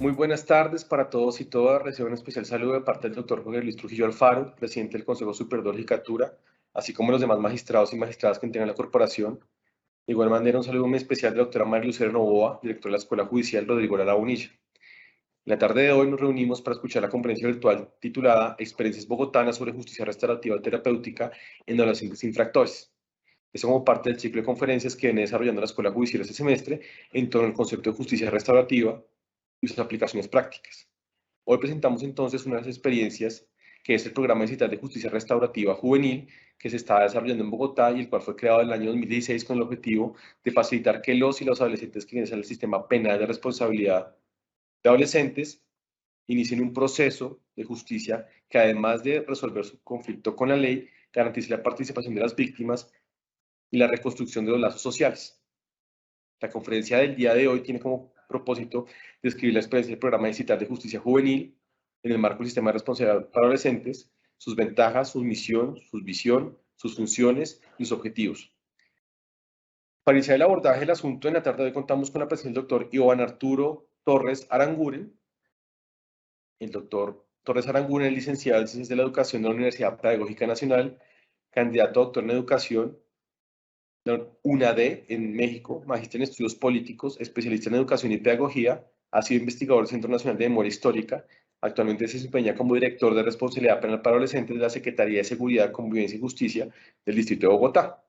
Muy buenas tardes para todos y todas. Recibo un especial saludo de parte del doctor Jorge Luis Trujillo Alfaro, presidente del Consejo Superior de la Judicatura, así como los demás magistrados y magistradas que integran la corporación. De igual manera, un saludo muy especial de la doctora María Lucero Novoa, directora de la Escuela Judicial Rodrigo Lara Bonilla. En la tarde de hoy nos reunimos para escuchar la conferencia virtual titulada Experiencias bogotanas sobre justicia restaurativa terapéutica en adolescentes infractores. Esto como parte del ciclo de conferencias que viene desarrollando la Escuela Judicial este semestre en torno al concepto de justicia restaurativa y sus aplicaciones prácticas. Hoy presentamos entonces una de las experiencias que es el programa digital de justicia restaurativa juvenil que se está desarrollando en Bogotá y el cual fue creado en el año 2016 con el objetivo de facilitar que los y los adolescentes que ingresan al sistema penal de responsabilidad de adolescentes inicien un proceso de justicia que, además de resolver su conflicto con la ley, garantice la participación de las víctimas y la reconstrucción de los lazos sociales. La conferencia del día de hoy tiene como propósito describir la experiencia del programa digital de justicia juvenil en el marco del sistema de responsabilidad para adolescentes, sus ventajas, su misión, su visión, sus funciones y sus objetivos. Para iniciar el abordaje del asunto, en la tarde de hoy contamos con la presencia del doctor Iván Arturo Torres Aranguren. El doctor Torres Aranguren es licenciado en Ciencias de la Educación de la Universidad Pedagógica Nacional, candidato a doctor en Educación de UNAD en México, magíster en Estudios Políticos, especialista en Educación y Pedagogía, ha sido investigador del Centro Nacional de Memoria Histórica. Actualmente se desempeña como director de Responsabilidad Penal para Adolescentes de la Secretaría de Seguridad, Convivencia y Justicia del Distrito de Bogotá.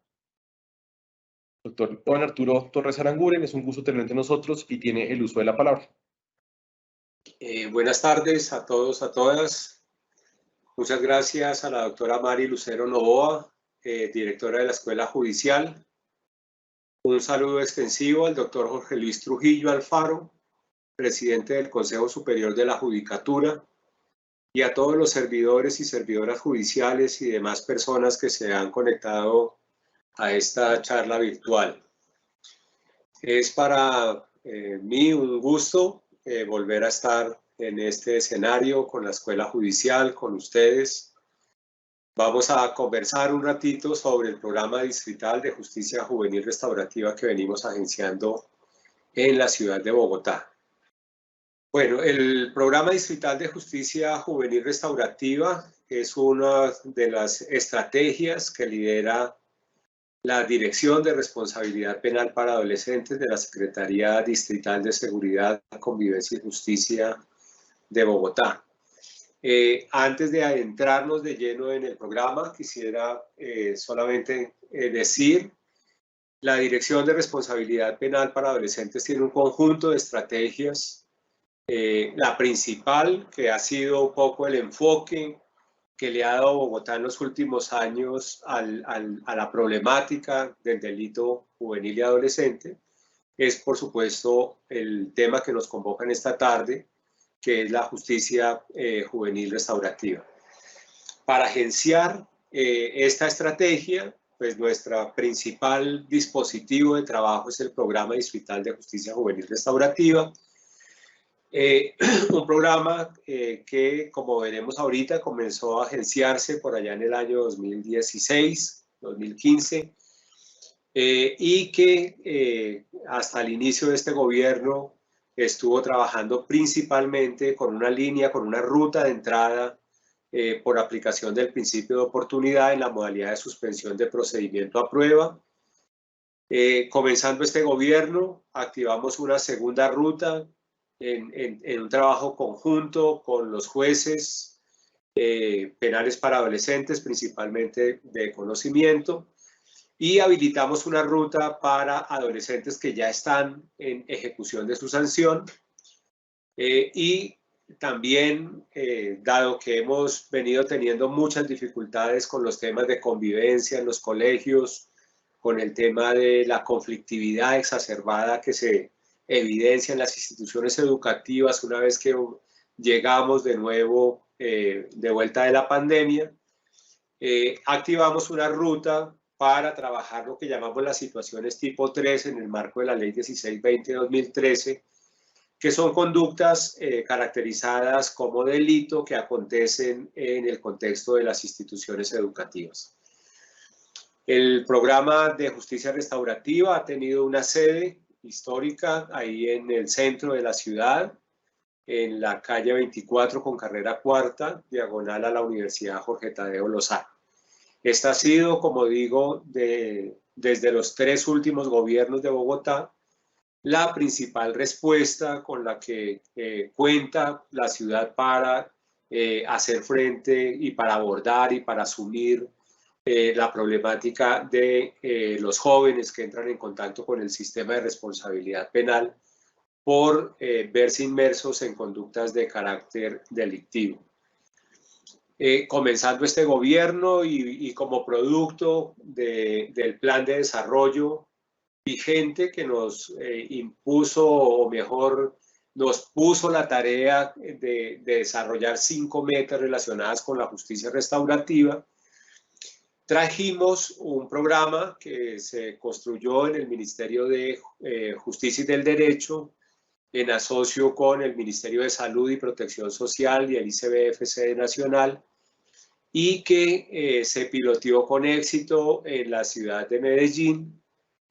Doctor Juan Arturo Torres Aranguren, es un gusto tenerlo entre nosotros y tiene el uso de la palabra. Buenas tardes a todos, a todas. Muchas gracias a la doctora María Lucero Novoa, directora de la Escuela Judicial. Un saludo extensivo al doctor Jorge Luis Trujillo Alfaro, presidente del Consejo Superior de la Judicatura, y a todos los servidores y servidoras judiciales y demás personas que se han conectado a esta charla virtual. Es para mí un gusto volver a estar en este escenario con la Escuela Judicial, con ustedes. Vamos a conversar un ratito sobre el programa distrital de justicia juvenil restaurativa que venimos agenciando en la ciudad de Bogotá. Bueno, el programa distrital de justicia juvenil restaurativa es una de las estrategias que lidera la Dirección de Responsabilidad Penal para Adolescentes de la Secretaría Distrital de Seguridad, Convivencia y Justicia de Bogotá. Antes de adentrarnos de lleno en el programa, quisiera solamente decir, la Dirección de Responsabilidad Penal para Adolescentes tiene un conjunto de estrategias. La principal, que ha sido un poco el enfoque que le ha dado Bogotá en los últimos años a la problemática del delito juvenil y adolescente, es por supuesto el tema que nos convoca en esta tarde, que es la justicia juvenil restaurativa. Para agenciar esta estrategia, pues nuestro principal dispositivo de trabajo es el Programa Distrital de Justicia Juvenil Restaurativa, un programa que, como veremos ahorita, comenzó a agenciarse por allá en el año 2016, 2015, y que hasta el inicio de este gobierno estuvo trabajando principalmente con una línea, con una ruta de entrada por aplicación del principio de oportunidad en la modalidad de suspensión de procedimiento a prueba. Comenzando este gobierno, activamos una segunda ruta en un trabajo conjunto con los jueces penales para adolescentes, principalmente de conocimiento, y habilitamos una ruta para adolescentes que ya están en ejecución de su sanción. Y también, dado que hemos venido teniendo muchas dificultades con los temas de convivencia en los colegios, con el tema de la conflictividad exacerbada que se evidencia en las instituciones educativas una vez que llegamos de nuevo de vuelta de la pandemia, activamos una ruta para trabajar lo que llamamos las situaciones tipo 3 en el marco de la Ley 1620-2013, que son conductas caracterizadas como delito que acontecen en el contexto de las instituciones educativas. El programa de justicia restaurativa ha tenido una sede histórica ahí en el centro de la ciudad. en la calle 24 con carrera cuarta, diagonal a la Universidad Jorge Tadeo Lozano. Esta ha sido, como digo, desde los 3 últimos gobiernos de Bogotá, la principal respuesta con la que cuenta la ciudad para hacer frente y para abordar y para asumir la problemática de los jóvenes que entran en contacto con el sistema de responsabilidad penal por verse inmersos en conductas de carácter delictivo. Comenzando este gobierno y como producto del plan de desarrollo vigente que nos impuso, o mejor, nos puso la tarea de desarrollar 5 metas relacionadas con la justicia restaurativa, trajimos un programa que se construyó en el Ministerio de Justicia y del Derecho, en asocio con el Ministerio de Salud y Protección Social y el ICBF Nacional, y que se piloteó con éxito en la ciudad de Medellín,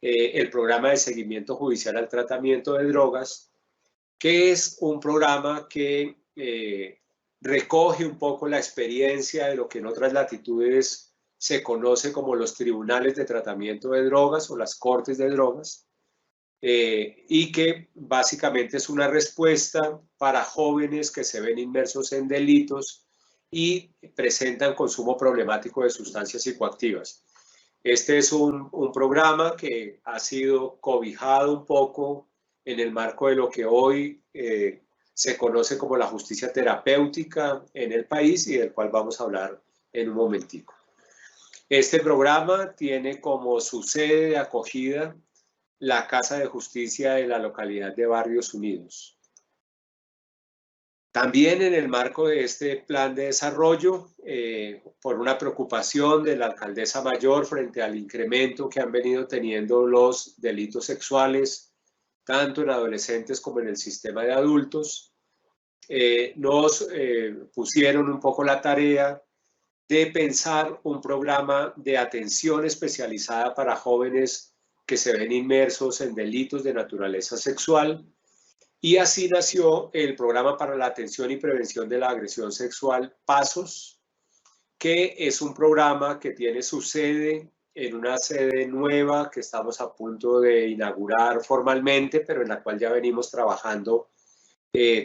el programa de seguimiento judicial al tratamiento de drogas, que es un programa que recoge un poco la experiencia de lo que en otras latitudes se conoce como los tribunales de tratamiento de drogas o las cortes de drogas, y que básicamente es una respuesta para jóvenes que se ven inmersos en delitos y presentan consumo problemático de sustancias psicoactivas. Este es un programa que ha sido cobijado un poco en el marco de lo que hoy se conoce como la justicia terapéutica en el país y del cual vamos a hablar en un momentico. Este programa tiene como su sede de acogida la Casa de Justicia de la localidad de Barrios Unidos. También en el marco de este plan de desarrollo, por una preocupación de la alcaldesa mayor frente al incremento que han venido teniendo los delitos sexuales, tanto en adolescentes como en el sistema de adultos, nos pusieron un poco la tarea de pensar un programa de atención especializada para jóvenes que se ven inmersos en delitos de naturaleza sexual. Y así nació el Programa para la Atención y Prevención de la Agresión Sexual, PASOS, que es un programa que tiene su sede en una sede nueva que estamos a punto de inaugurar formalmente, pero en la cual ya venimos trabajando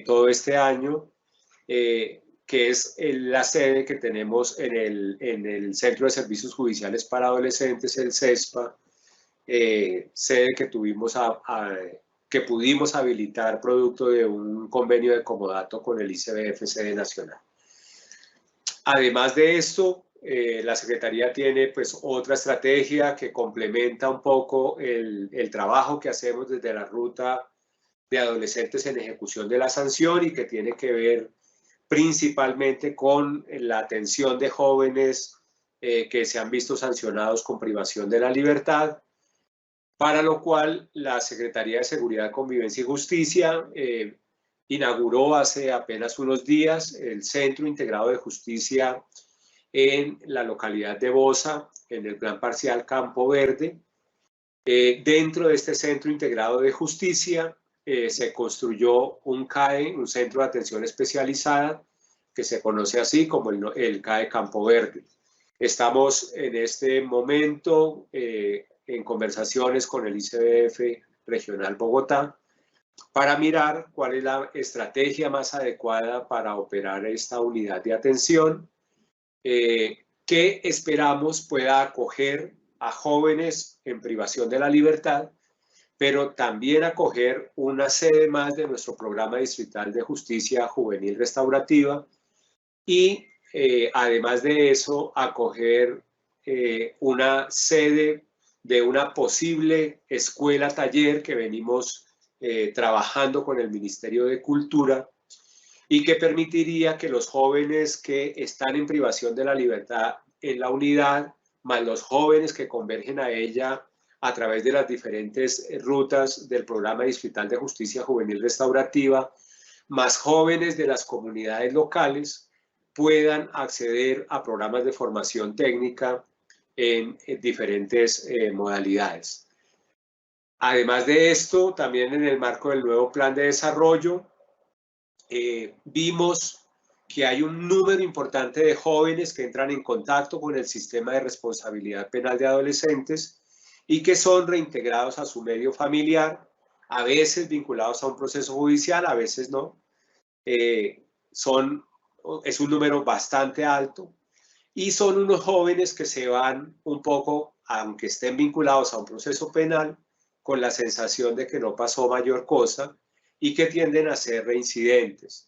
todo este año, que es la sede que tenemos en el Centro de Servicios Judiciales para Adolescentes, el CESPA, sede que tuvimos que pudimos habilitar producto de un convenio de comodato con el ICBF Nacional. Además de esto, la Secretaría tiene pues otra estrategia que complementa un poco el trabajo que hacemos desde la ruta de adolescentes en ejecución de la sanción y que tiene que ver principalmente con la atención de jóvenes que se han visto sancionados con privación de la libertad, para lo cual la Secretaría de Seguridad, Convivencia y Justicia inauguró hace apenas unos días el Centro Integrado de Justicia en la localidad de Bosa, en el Plan Parcial Campo Verde. Dentro de este Centro Integrado de Justicia se construyó un CAE, un Centro de Atención Especializada, que se conoce así como el CAE Campo Verde. Estamos en este momento en conversaciones con el ICBF Regional Bogotá para mirar cuál es la estrategia más adecuada para operar esta unidad de atención que esperamos pueda acoger a jóvenes en privación de la libertad, pero también acoger una sede más de nuestro programa distrital de justicia juvenil restaurativa y además de eso acoger una sede de una posible escuela taller que venimos trabajando con el Ministerio de Cultura y que permitiría que los jóvenes que están en privación de la libertad en la unidad, más los jóvenes que convergen a ella a través de las diferentes rutas del Programa Distrital de Justicia Juvenil Restaurativa, más jóvenes de las comunidades locales puedan acceder a programas de formación técnica en diferentes modalidades. Además de esto, también en el marco del nuevo plan de desarrollo, vimos que hay un número importante de jóvenes que entran en contacto con el sistema de responsabilidad penal de adolescentes y que son reintegrados a su medio familiar, a veces vinculados a un proceso judicial, a veces no. Es un número bastante alto y son unos jóvenes que se van un poco, aunque estén vinculados a un proceso penal, con la sensación de que no pasó mayor cosa y que tienden a ser reincidentes.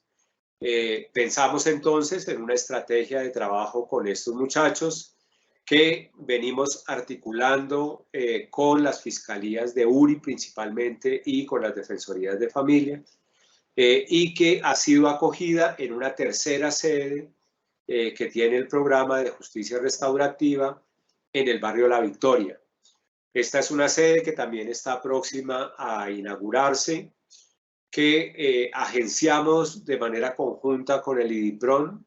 Pensamos entonces en una estrategia de trabajo con estos muchachos que venimos articulando con las fiscalías de URI principalmente y con las defensorías de familia, y que ha sido acogida en una tercera sede que tiene el programa de justicia restaurativa en el barrio La Victoria. Esta es una sede que también está próxima a inaugurarse, que agenciamos de manera conjunta con el IDIPRON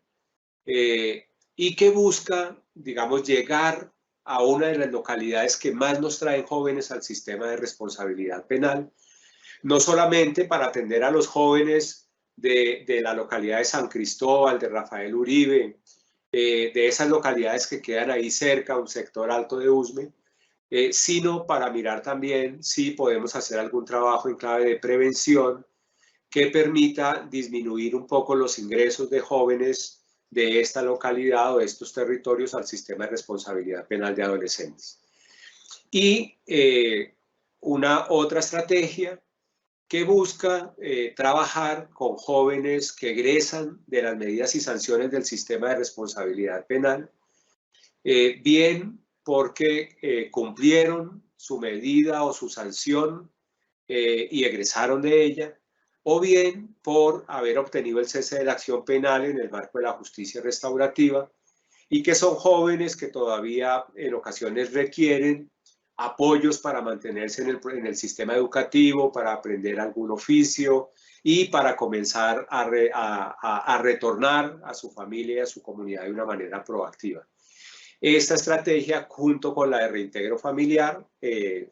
y que busca, digamos, llegar a una de las localidades que más nos traen jóvenes al sistema de responsabilidad penal, no solamente para atender a los jóvenes de la localidad de San Cristóbal, de Rafael Uribe, de esas localidades que quedan ahí cerca, un sector alto de Usme, sino para mirar también si podemos hacer algún trabajo en clave de prevención que permita disminuir un poco los ingresos de jóvenes de esta localidad o de estos territorios al sistema de responsabilidad penal de adolescentes. Y una otra estrategia que busca trabajar con jóvenes que egresan de las medidas y sanciones del sistema de responsabilidad penal, bien porque cumplieron su medida o su sanción y egresaron de ella, o bien por haber obtenido el cese de la acción penal en el marco de la justicia restaurativa y que son jóvenes que todavía en ocasiones requieren apoyos para mantenerse en el sistema educativo, para aprender algún oficio y para comenzar a retornar a su familia y a su comunidad de una manera proactiva. Esta estrategia, junto con la de reintegro familiar,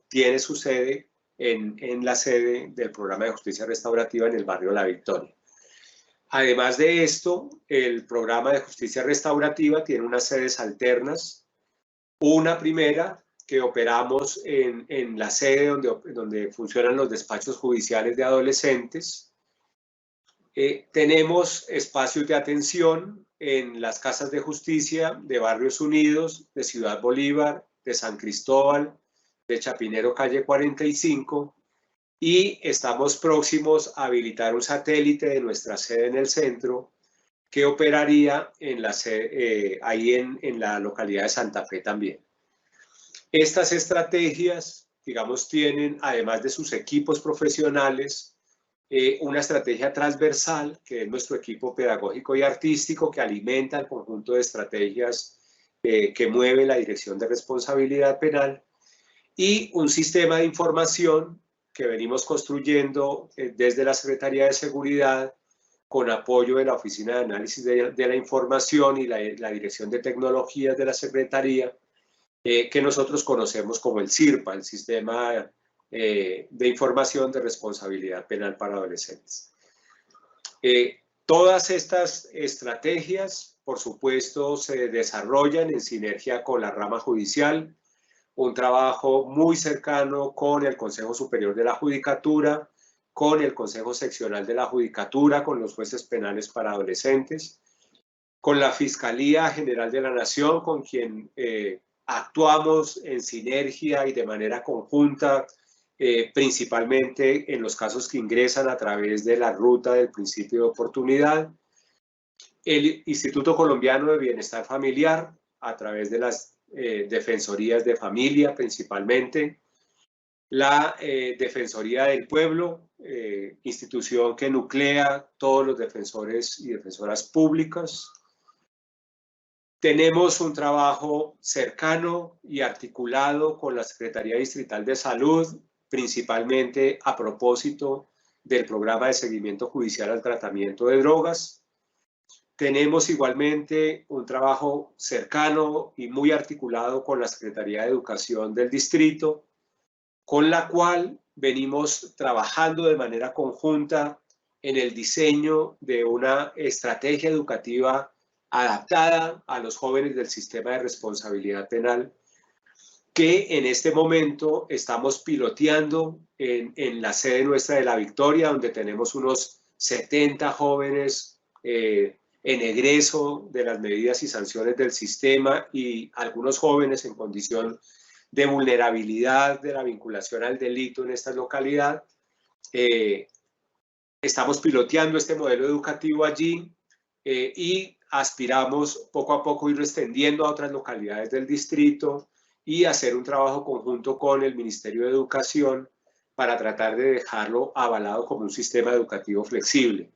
tiene su sede en la sede del programa de justicia restaurativa en el barrio La Victoria. Además de esto, el programa de justicia restaurativa tiene unas sedes alternas. Una primera que operamos en la sede donde funcionan los despachos judiciales de adolescentes. Tenemos espacios de atención en las casas de justicia de Barrios Unidos, de Ciudad Bolívar, de San Cristóbal, de Chapinero Calle 45, y estamos próximos a habilitar un satélite de nuestra sede en el centro que operaría ahí en la localidad de Santa Fe también. Estas estrategias, digamos, tienen, además de sus equipos profesionales, una estrategia transversal, que es nuestro equipo pedagógico y artístico, que alimenta el conjunto de estrategias que mueve la Dirección de Responsabilidad Penal, y un sistema de información que venimos construyendo desde la Secretaría de Seguridad, con apoyo de la Oficina de Análisis de la Información y la Dirección de Tecnologías de la Secretaría, que nosotros conocemos como el SIRPA, el Sistema de Información de Responsabilidad Penal para Adolescentes. Todas estas estrategias, por supuesto, se desarrollan en sinergia con la rama judicial, un trabajo muy cercano con el Consejo Superior de la Judicatura, con el Consejo Seccional de la Judicatura, con los jueces penales para adolescentes, con la Fiscalía General de la Nación, con quien actuamos en sinergia y de manera conjunta, principalmente en los casos que ingresan a través de la ruta del principio de oportunidad. El Instituto Colombiano de Bienestar Familiar, a través de las defensorías de familia principalmente, la Defensoría del Pueblo, institución que nuclea todos los defensores y defensoras públicas. Tenemos un trabajo cercano y articulado con la Secretaría Distrital de Salud, principalmente a propósito del programa de seguimiento judicial al tratamiento de drogas. Tenemos igualmente un trabajo cercano y muy articulado con la Secretaría de Educación del Distrito, con la cual venimos trabajando de manera conjunta en el diseño de una estrategia educativa adaptada a los jóvenes del sistema de responsabilidad penal, que en este momento estamos piloteando en la sede nuestra de La Victoria, donde tenemos unos 70 jóvenes en egreso de las medidas y sanciones del sistema y algunos jóvenes en condición de vulnerabilidad de la vinculación al delito en esta localidad. Estamos piloteando este modelo educativo allí y aspiramos poco a poco irlo extendiendo a otras localidades del distrito y hacer un trabajo conjunto con el Ministerio de Educación para tratar de dejarlo avalado como un sistema educativo flexible.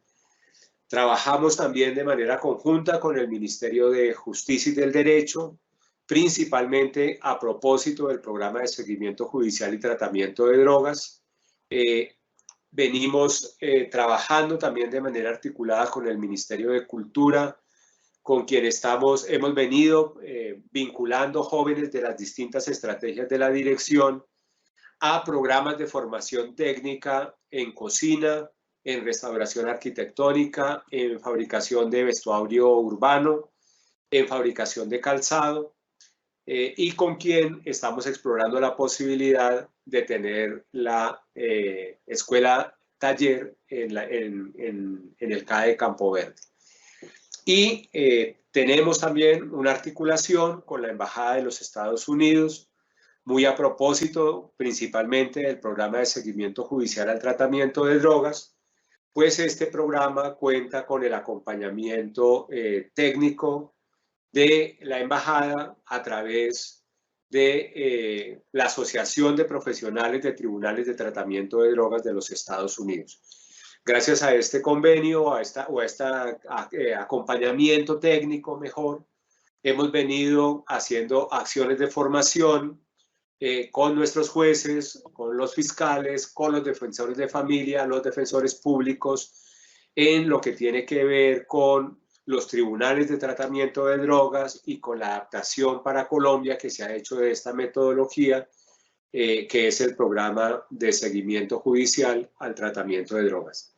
Trabajamos también de manera conjunta con el Ministerio de Justicia y del Derecho, principalmente a propósito del programa de seguimiento judicial y tratamiento de drogas. Venimos trabajando también de manera articulada con el Ministerio de Cultura, con quien hemos venido vinculando jóvenes de las distintas estrategias de la dirección a programas de formación técnica en cocina, en restauración arquitectónica, en fabricación de vestuario urbano, en fabricación de calzado, y con quien estamos explorando la posibilidad de tener la escuela taller en el CAE Campo Verde. Y tenemos también una articulación con la Embajada de los Estados Unidos, muy a propósito principalmente del programa de seguimiento judicial al tratamiento de drogas, pues este programa cuenta con el acompañamiento técnico de la Embajada a través de la Asociación de Profesionales de Tribunales de Tratamiento de Drogas de los Estados Unidos. Gracias a este convenio a este acompañamiento técnico mejor, hemos venido haciendo acciones de formación con nuestros jueces, con los fiscales, con los defensores de familia, los defensores públicos, en lo que tiene que ver con los tribunales de tratamiento de drogas y con la adaptación para Colombia que se ha hecho de esta metodología, que es el programa de seguimiento judicial al tratamiento de drogas.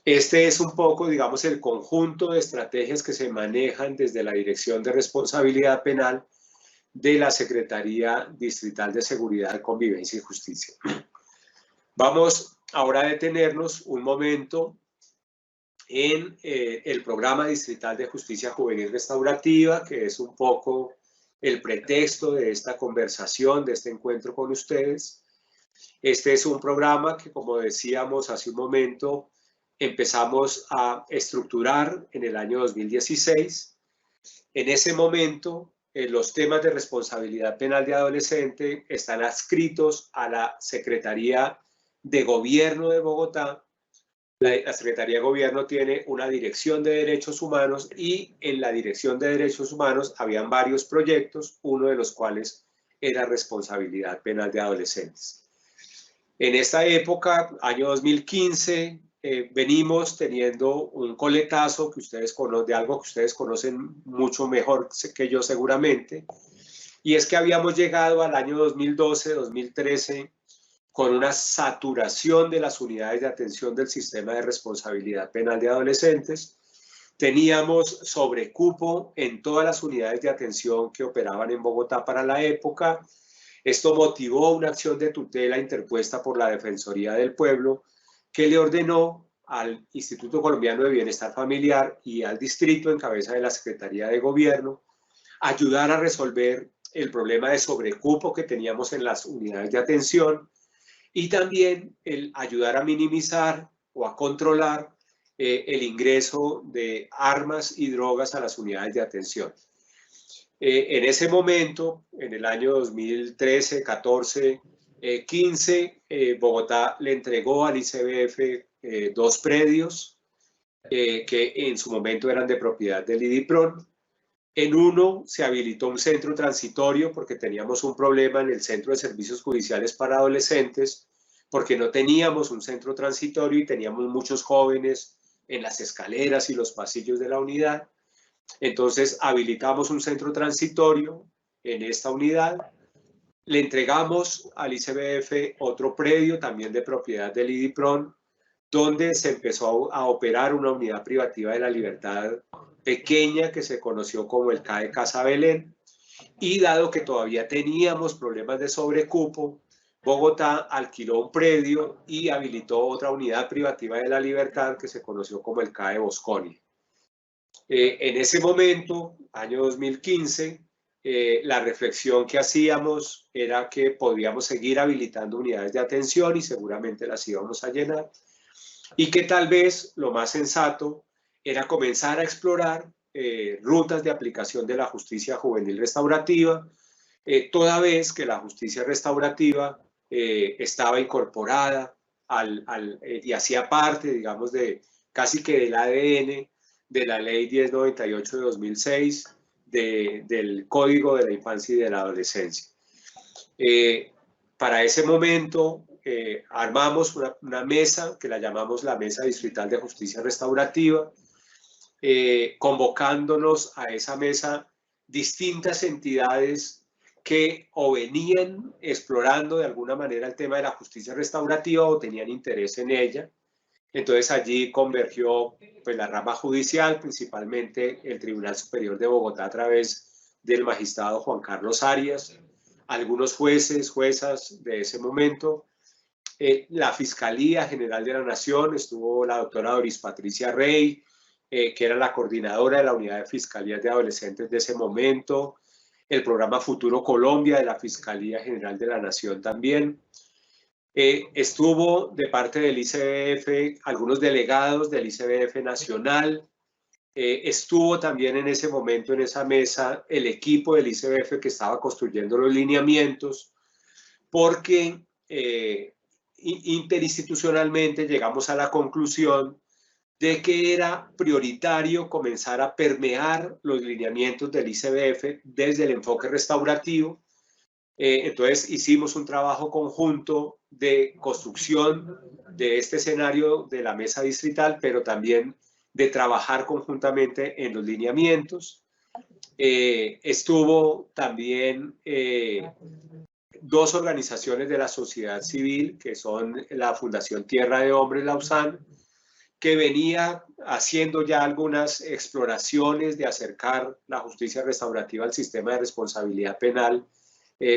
Este es un poco, digamos, el conjunto de estrategias que se manejan desde la Dirección de Responsabilidad Penal de la Secretaría Distrital de Seguridad, Convivencia y Justicia. Vamos ahora a detenernos un momento en el programa distrital de justicia juvenil restaurativa, que es un poco el pretexto de esta conversación, de este encuentro con ustedes. Este es un programa que, como decíamos hace un momento, empezamos a estructurar en el año 2016. En ese momento, los temas de responsabilidad penal de adolescente están adscritos a la Secretaría de Gobierno de Bogotá. La Secretaría de Gobierno tiene una dirección de derechos humanos y en la dirección de derechos humanos habían varios proyectos, uno de los cuales era responsabilidad penal de adolescentes. En esta época, año 2015, venimos teniendo un coletazo que ustedes conocen, de algo que ustedes conocen mucho mejor que yo seguramente, y es que habíamos llegado al año 2012-2013 con una saturación de las unidades de atención del sistema de responsabilidad penal de adolescentes. Teníamos sobrecupo en todas las unidades de atención que operaban en Bogotá para la época. Esto motivó una acción de tutela interpuesta por la Defensoría del Pueblo, que le ordenó al Instituto Colombiano de Bienestar Familiar y al distrito en cabeza de la Secretaría de Gobierno ayudar a resolver el problema de sobrecupo que teníamos en las unidades de atención y también el ayudar a minimizar o a controlar el ingreso de armas y drogas a las unidades de atención. En ese momento, en el año 2013, 14, 15, Bogotá le entregó al ICBF 2 predios que en su momento eran de propiedad del IDIPRON. En uno se habilitó un centro transitorio porque teníamos un problema en el Centro de Servicios Judiciales para Adolescentes, porque no teníamos un centro transitorio y teníamos muchos jóvenes en las escaleras y los pasillos de la unidad. Entonces habilitamos un centro transitorio en esta unidad. Le entregamos al ICBF otro predio también de propiedad del IDIPRON, donde se empezó a operar una unidad privativa de la libertad pequeña que se conoció como el CAE Casa Belén, y dado que todavía teníamos problemas de sobrecupo, Bogotá alquiló un predio y habilitó otra unidad privativa de la libertad que se conoció como el CAE Bosconi. En ese momento, año 2015, la reflexión que hacíamos era que podíamos seguir habilitando unidades de atención y seguramente las íbamos a llenar, y que tal vez lo más sensato era comenzar a explorar rutas de aplicación de la justicia juvenil restaurativa, toda vez que la justicia restaurativa estaba incorporada y hacía parte, digamos, de casi que del ADN de la Ley 1098 de 2006, del Código de la Infancia y de la Adolescencia. Para ese momento armamos una mesa que la llamamos la Mesa Distrital de Justicia Restaurativa, convocándonos a esa mesa distintas entidades que o venían explorando de alguna manera el tema de la justicia restaurativa o tenían interés en ella. Entonces allí convergió pues, la rama judicial, principalmente el Tribunal Superior de Bogotá a través del magistrado Juan Carlos Arias, algunos jueces, juezas de ese momento, la Fiscalía General de la Nación, estuvo la doctora Doris Patricia Rey, que era la coordinadora de la Unidad de Fiscalías de Adolescentes de ese momento, el programa Futuro Colombia de la Fiscalía General de la Nación también. Estuvo de parte del ICBF algunos delegados del ICBF Nacional, estuvo también en ese momento en esa mesa el equipo del ICBF que estaba construyendo los lineamientos, porque interinstitucionalmente llegamos a la conclusión de que era prioritario comenzar a permear los lineamientos del ICBF desde el enfoque restaurativo. Entonces hicimos un trabajo conjunto de construcción de este escenario de la mesa distrital, pero también de trabajar conjuntamente en los lineamientos. Estuvo también dos organizaciones de la sociedad civil, que son la Fundación Tierra de Hombres Lausanne, que venía haciendo ya algunas exploraciones de acercar la justicia restaurativa al sistema de responsabilidad penal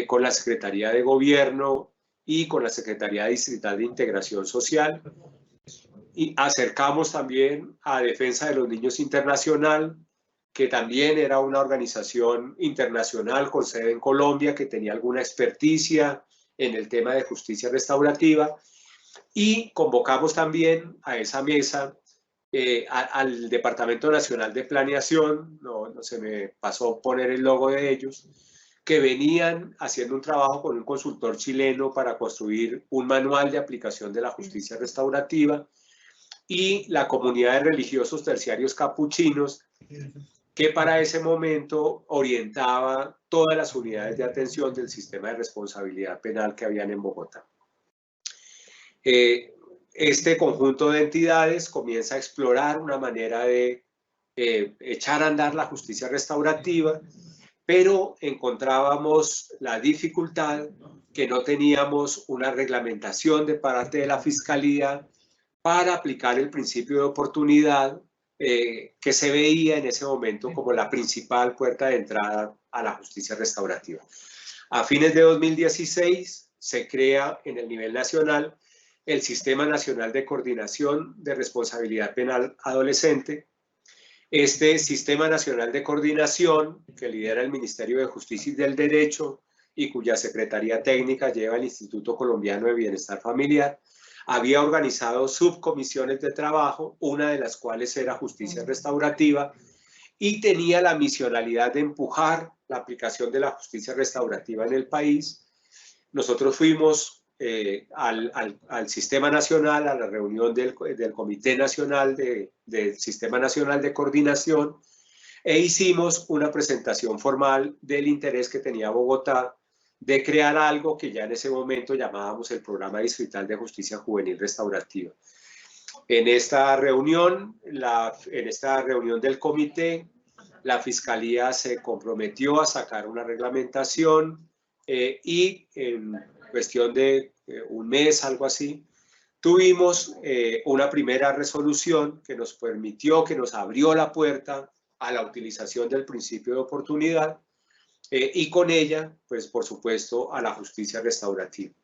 con la Secretaría de Gobierno y con la Secretaría Distrital de Integración Social. Y acercamos también a Defensa de los Niños Internacional, que también era una organización internacional con sede en Colombia, que tenía alguna experticia en el tema de justicia restaurativa. Y convocamos también a esa mesa al Departamento Nacional de Planeación, no se me pasó poner el logo de ellos, que venían haciendo un trabajo con un consultor chileno para construir un manual de aplicación de la justicia restaurativa, y la comunidad de religiosos terciarios capuchinos, que para ese momento orientaba todas las unidades de atención del sistema de responsabilidad penal que habían en Bogotá. Este conjunto de entidades comienza a explorar una manera de echar a andar la justicia restaurativa, pero encontrábamos la dificultad que no teníamos una reglamentación de parte de la Fiscalía para aplicar el principio de oportunidad que se veía en ese momento como la principal puerta de entrada a la justicia restaurativa. A fines de 2016 se crea en el nivel nacional el Sistema Nacional de Coordinación de Responsabilidad Penal Adolescente. Este Sistema Nacional de Coordinación, que lidera el Ministerio de Justicia y del Derecho y cuya Secretaría Técnica lleva el Instituto Colombiano de Bienestar Familiar, había organizado subcomisiones de trabajo, una de las cuales era justicia restaurativa, y tenía la misionalidad de empujar la aplicación de la justicia restaurativa en el país. Nosotros fuimos al Sistema Nacional, a la reunión del Comité Nacional del Sistema Nacional de Coordinación, e hicimos una presentación formal del interés que tenía Bogotá de crear algo que ya en ese momento llamábamos el Programa Distrital de Justicia Juvenil Restaurativa. En esta reunión del comité, la Fiscalía se comprometió a sacar una reglamentación y en cuestión de un mes, algo así, tuvimos una primera resolución que nos permitió, que nos abrió la puerta a la utilización del principio de oportunidad y con ella, pues por supuesto, a la justicia restaurativa.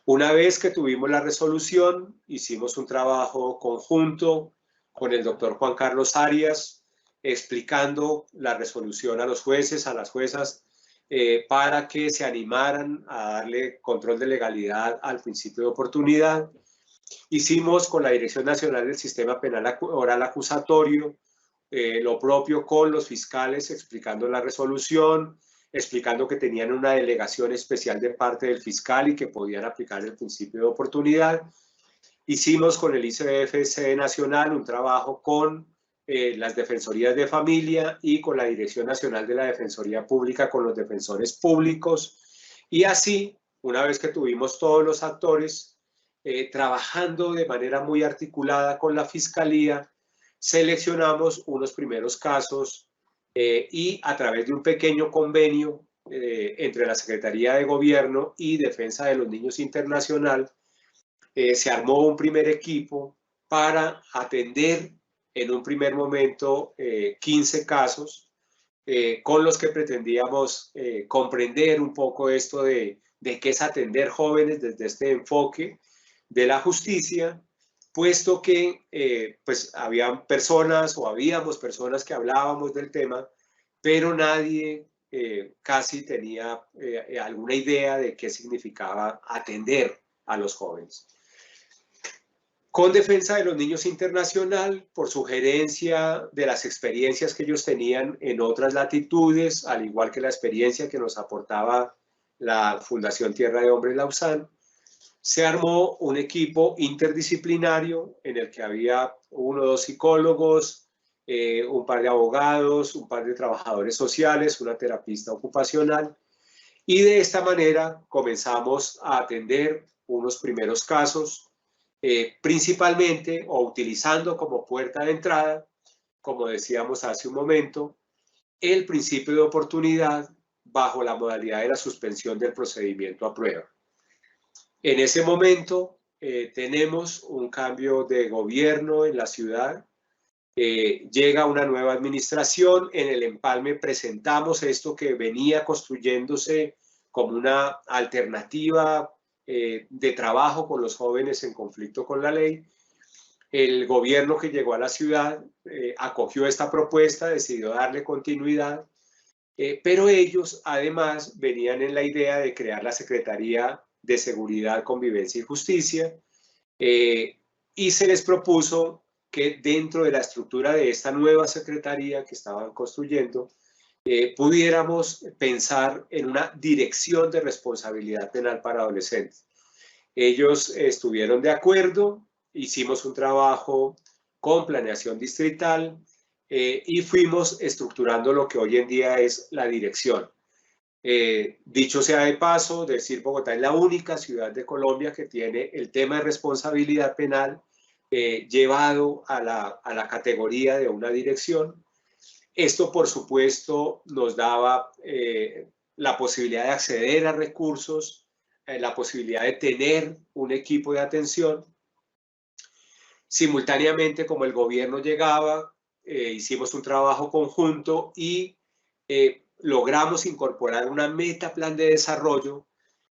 Una vez que tuvimos la resolución, hicimos un trabajo conjunto con el doctor Juan Carlos Arias, explicando la resolución a los jueces, a las juezas, para que se animaran a darle control de legalidad al principio de oportunidad. Hicimos con la Dirección Nacional del Sistema Penal Oral Acusatorio lo propio con los fiscales, explicando la resolución, explicando que tenían una delegación especial de parte del fiscal y que podían aplicar el principio de oportunidad. Hicimos con el ICBF Nacional un trabajo con las Defensorías de Familia y con la Dirección Nacional de la Defensoría Pública, con los defensores públicos. Y así, una vez que tuvimos todos los actores trabajando de manera muy articulada con la Fiscalía, seleccionamos unos primeros casos y a través de un pequeño convenio entre la Secretaría de Gobierno y Defensa de los Niños Internacional, se armó un primer equipo para atender en un primer momento 15 casos con los que pretendíamos comprender un poco esto de qué es atender jóvenes desde este enfoque de la justicia, puesto que pues habían personas o habíamos personas que hablábamos del tema, pero nadie casi tenía alguna idea de qué significaba atender a los jóvenes. Con Defensa de los Niños Internacional, por sugerencia de las experiencias que ellos tenían en otras latitudes, al igual que la experiencia que nos aportaba la Fundación Tierra de Hombres Lausanne, se armó un equipo interdisciplinario en el que había 1 o 2 psicólogos, un par de abogados, un par de trabajadores sociales, una terapista ocupacional, y de esta manera comenzamos a atender unos primeros casos, principalmente o utilizando como puerta de entrada, como decíamos hace un momento, el principio de oportunidad bajo la modalidad de la suspensión del procedimiento a prueba. En ese momento tenemos un cambio de gobierno en la ciudad, llega una nueva administración, en el empalme presentamos esto que venía construyéndose como una alternativa de trabajo con los jóvenes en conflicto con la ley. El gobierno que llegó a la ciudad acogió esta propuesta, decidió darle continuidad, pero ellos además venían en la idea de crear la Secretaría de Seguridad, Convivencia y Justicia, y se les propuso que dentro de la estructura de esta nueva secretaría que estaban construyendo, pudiéramos pensar en una dirección de responsabilidad penal para adolescentes. Ellos estuvieron de acuerdo, hicimos un trabajo con planeación distrital y fuimos estructurando lo que hoy en día es la dirección. Dicho sea de paso, decir Bogotá es la única ciudad de Colombia que tiene el tema de responsabilidad penal llevado a la categoría de una dirección. Esto, por supuesto, nos daba la posibilidad de acceder a recursos, la posibilidad de tener un equipo de atención. Simultáneamente, como el gobierno llegaba, hicimos un trabajo conjunto y logramos incorporar una meta plan de desarrollo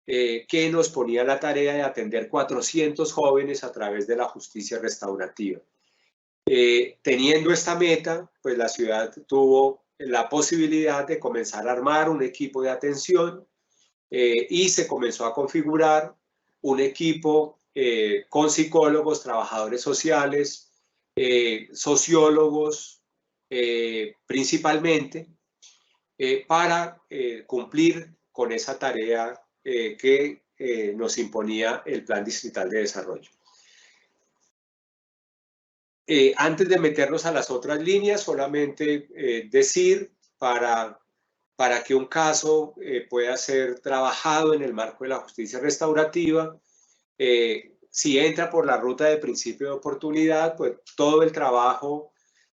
que nos ponía la tarea de atender 400 jóvenes a través de la justicia restaurativa. Teniendo esta meta, pues la ciudad tuvo la posibilidad de comenzar a armar un equipo de atención y se comenzó a configurar un equipo con psicólogos, trabajadores sociales, sociólogos principalmente, para cumplir con esa tarea que nos imponía el Plan Distrital de Desarrollo. Antes de meternos a las otras líneas, solamente decir para que un caso pueda ser trabajado en el marco de la justicia restaurativa, si entra por la ruta de principio de oportunidad, pues todo el trabajo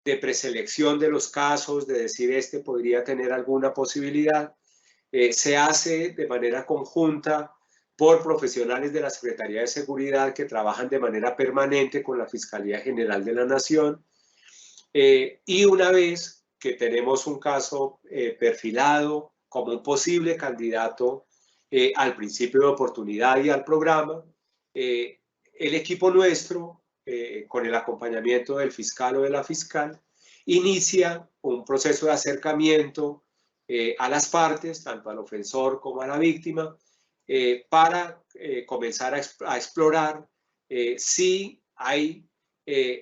de preselección de los casos, de decir este podría tener alguna posibilidad, se hace de manera conjunta por profesionales de la Secretaría de Seguridad que trabajan de manera permanente con la Fiscalía General de la Nación. Y una vez que tenemos un caso perfilado como un posible candidato al principio de oportunidad y al programa, el equipo nuestro, con el acompañamiento del fiscal o de la fiscal, inicia un proceso de acercamiento a las partes, tanto al ofensor como a la víctima, para comenzar a explorar si hay,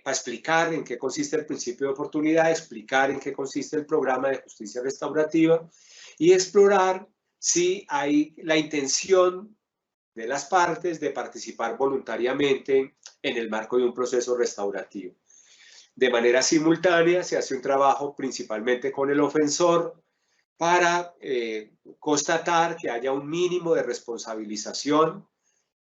para explicar en qué consiste el principio de oportunidad, explicar en qué consiste el programa de justicia restaurativa y explorar si hay la intención de las partes de participar voluntariamente en el marco de un proceso restaurativo. De manera simultánea se hace un trabajo principalmente con el ofensor para constatar que haya un mínimo de responsabilización.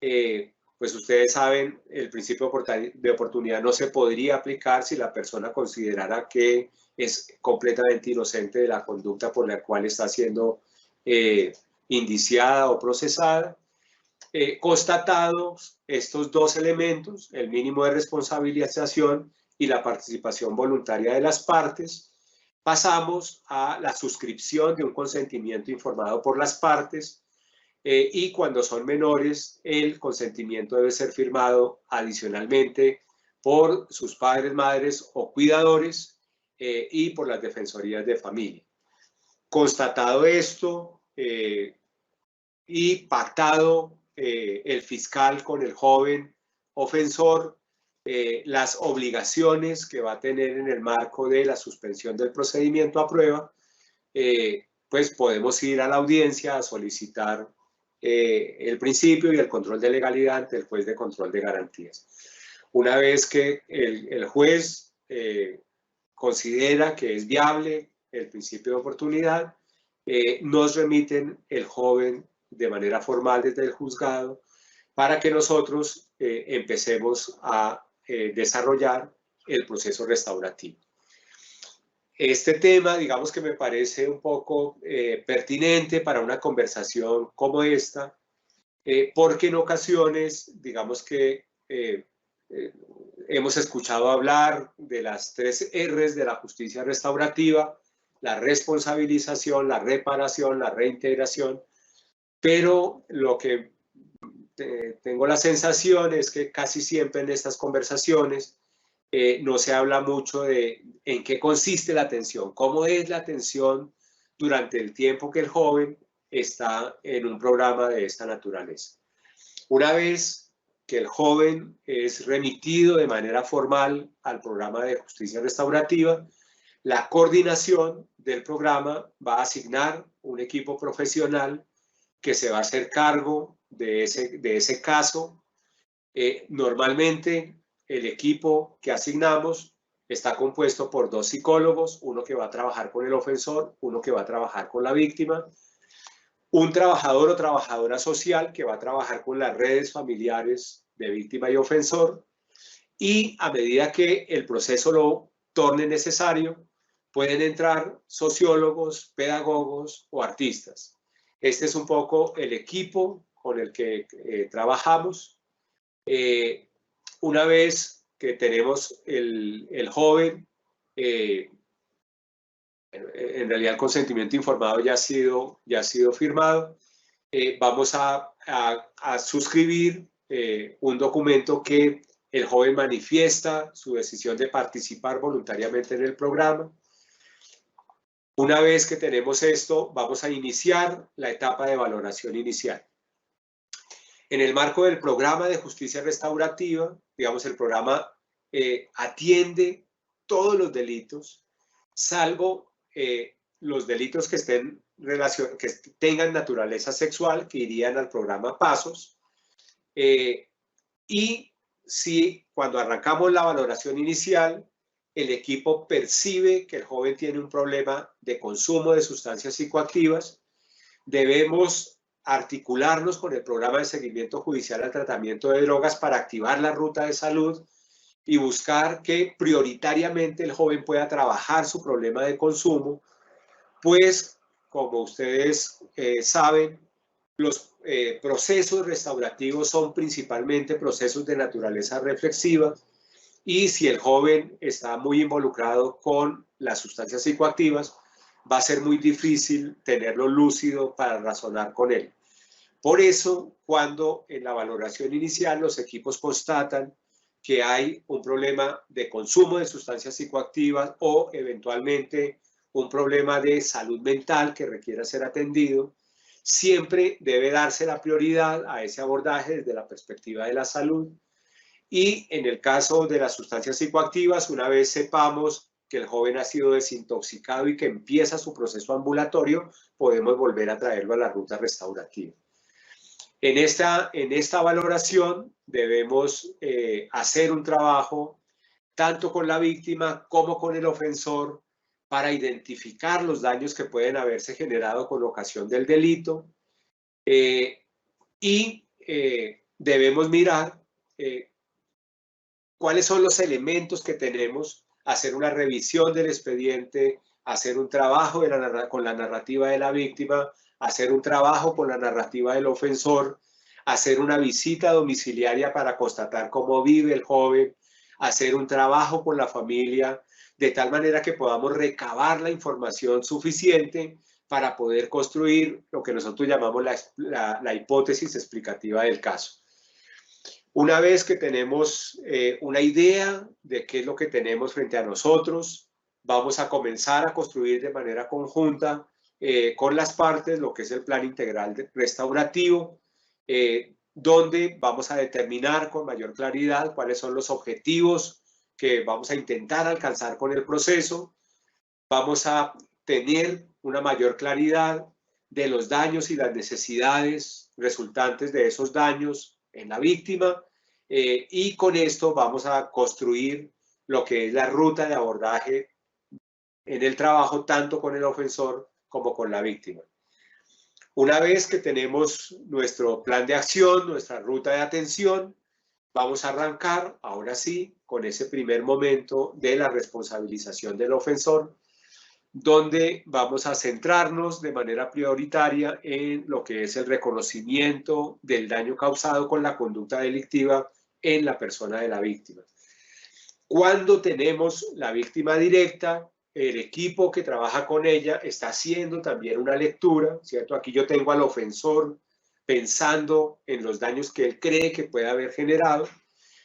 Pues ustedes saben, el principio de oportunidad no se podría aplicar si la persona considerara que es completamente inocente de la conducta por la cual está siendo indiciada o procesada. Constatados estos dos elementos, el mínimo de responsabilización y la participación voluntaria de las partes, pasamos a la suscripción de un consentimiento informado por las partes y cuando son menores, el consentimiento debe ser firmado adicionalmente por sus padres, madres o cuidadores y por las defensorías de familia. Constatado esto y pactado el fiscal con el joven ofensor, las obligaciones que va a tener en el marco de la suspensión del procedimiento a prueba, pues podemos ir a la audiencia a solicitar el principio y el control de legalidad ante el juez de control de garantías. Una vez que el juez considera que es viable el principio de oportunidad, nos remiten el joven de manera formal desde el juzgado para que nosotros empecemos a desarrollar el proceso restaurativo. Este tema, digamos que me parece un poco pertinente para una conversación como esta, porque en ocasiones, digamos que hemos escuchado hablar de las 3 R's de la justicia restaurativa: la responsabilización, la reparación, la reintegración, pero lo que tengo la sensación es que casi siempre en estas conversaciones no se habla mucho de en qué consiste la atención, cómo es la atención durante el tiempo que el joven está en un programa de esta naturaleza. Una vez que el joven es remitido de manera formal al programa de justicia restaurativa, la coordinación del programa va a asignar un equipo profesional que se va a hacer cargo de ese caso. Normalmente el equipo que asignamos está compuesto por 2 psicólogos, uno que va a trabajar con el ofensor, uno que va a trabajar con la víctima, un trabajador o trabajadora social que va a trabajar con las redes familiares de víctima y ofensor, y a medida que el proceso lo torne necesario, pueden entrar sociólogos, pedagogos o artistas. Este es un poco el equipo con el que trabajamos. Una vez que tenemos el joven, en realidad el consentimiento informado ya ha sido firmado, vamos a suscribir un documento que el joven manifiesta su decisión de participar voluntariamente en el programa. Una vez que tenemos esto, vamos a iniciar la etapa de valoración inicial. En el marco del programa de justicia restaurativa, digamos, el programa atiende todos los delitos, salvo los delitos que tengan naturaleza sexual, que irían al programa Pasos. Y si cuando arrancamos la valoración inicial, el equipo percibe que el joven tiene un problema de consumo de sustancias psicoactivas, debemos articularnos con el programa de seguimiento judicial al tratamiento de drogas para activar la ruta de salud y buscar que prioritariamente el joven pueda trabajar su problema de consumo, pues como ustedes saben, Los procesos restaurativos son principalmente procesos de naturaleza reflexiva, y si el joven está muy involucrado con las sustancias psicoactivas, va a ser muy difícil tenerlo lúcido para razonar con él. Por eso, cuando en la valoración inicial los equipos constatan que hay un problema de consumo de sustancias psicoactivas o eventualmente un problema de salud mental que requiera ser atendido, siempre debe darse la prioridad a ese abordaje desde la perspectiva de la salud. Y en el caso de las sustancias psicoactivas, una vez sepamos que el joven ha sido desintoxicado y que empieza su proceso ambulatorio, podemos volver a traerlo a la ruta restaurativa. En esta valoración debemos hacer un trabajo tanto con la víctima como con el ofensor para identificar los daños que pueden haberse generado con ocasión del delito, y debemos mirar cuáles son los elementos que tenemos, hacer una revisión del expediente, hacer un trabajo con la narrativa de la víctima, hacer un trabajo con la narrativa del ofensor, hacer una visita domiciliaria para constatar cómo vive el joven, hacer un trabajo con la familia, de tal manera que podamos recabar la información suficiente para poder construir lo que nosotros llamamos la hipótesis explicativa del caso. Una vez que tenemos una idea de qué es lo que tenemos frente a nosotros, vamos a comenzar a construir de manera conjunta con las partes lo que es el plan integral restaurativo, donde vamos a determinar con mayor claridad cuáles son los objetivos que vamos a intentar alcanzar con el proceso. Vamos a tener una mayor claridad de los daños y las necesidades resultantes de esos daños en la víctima, y con esto vamos a construir lo que es la ruta de abordaje en el trabajo tanto con el ofensor como con la víctima. Una vez que tenemos nuestro plan de acción, nuestra ruta de atención, vamos a arrancar, ahora sí, con ese primer momento de la responsabilización del ofensor, donde vamos a centrarnos de manera prioritaria en lo que es el reconocimiento del daño causado con la conducta delictiva en la persona de la víctima. Cuando tenemos la víctima directa, el equipo que trabaja con ella está haciendo también una lectura, ¿cierto? Aquí yo tengo al ofensor pensando en los daños que él cree que puede haber generado,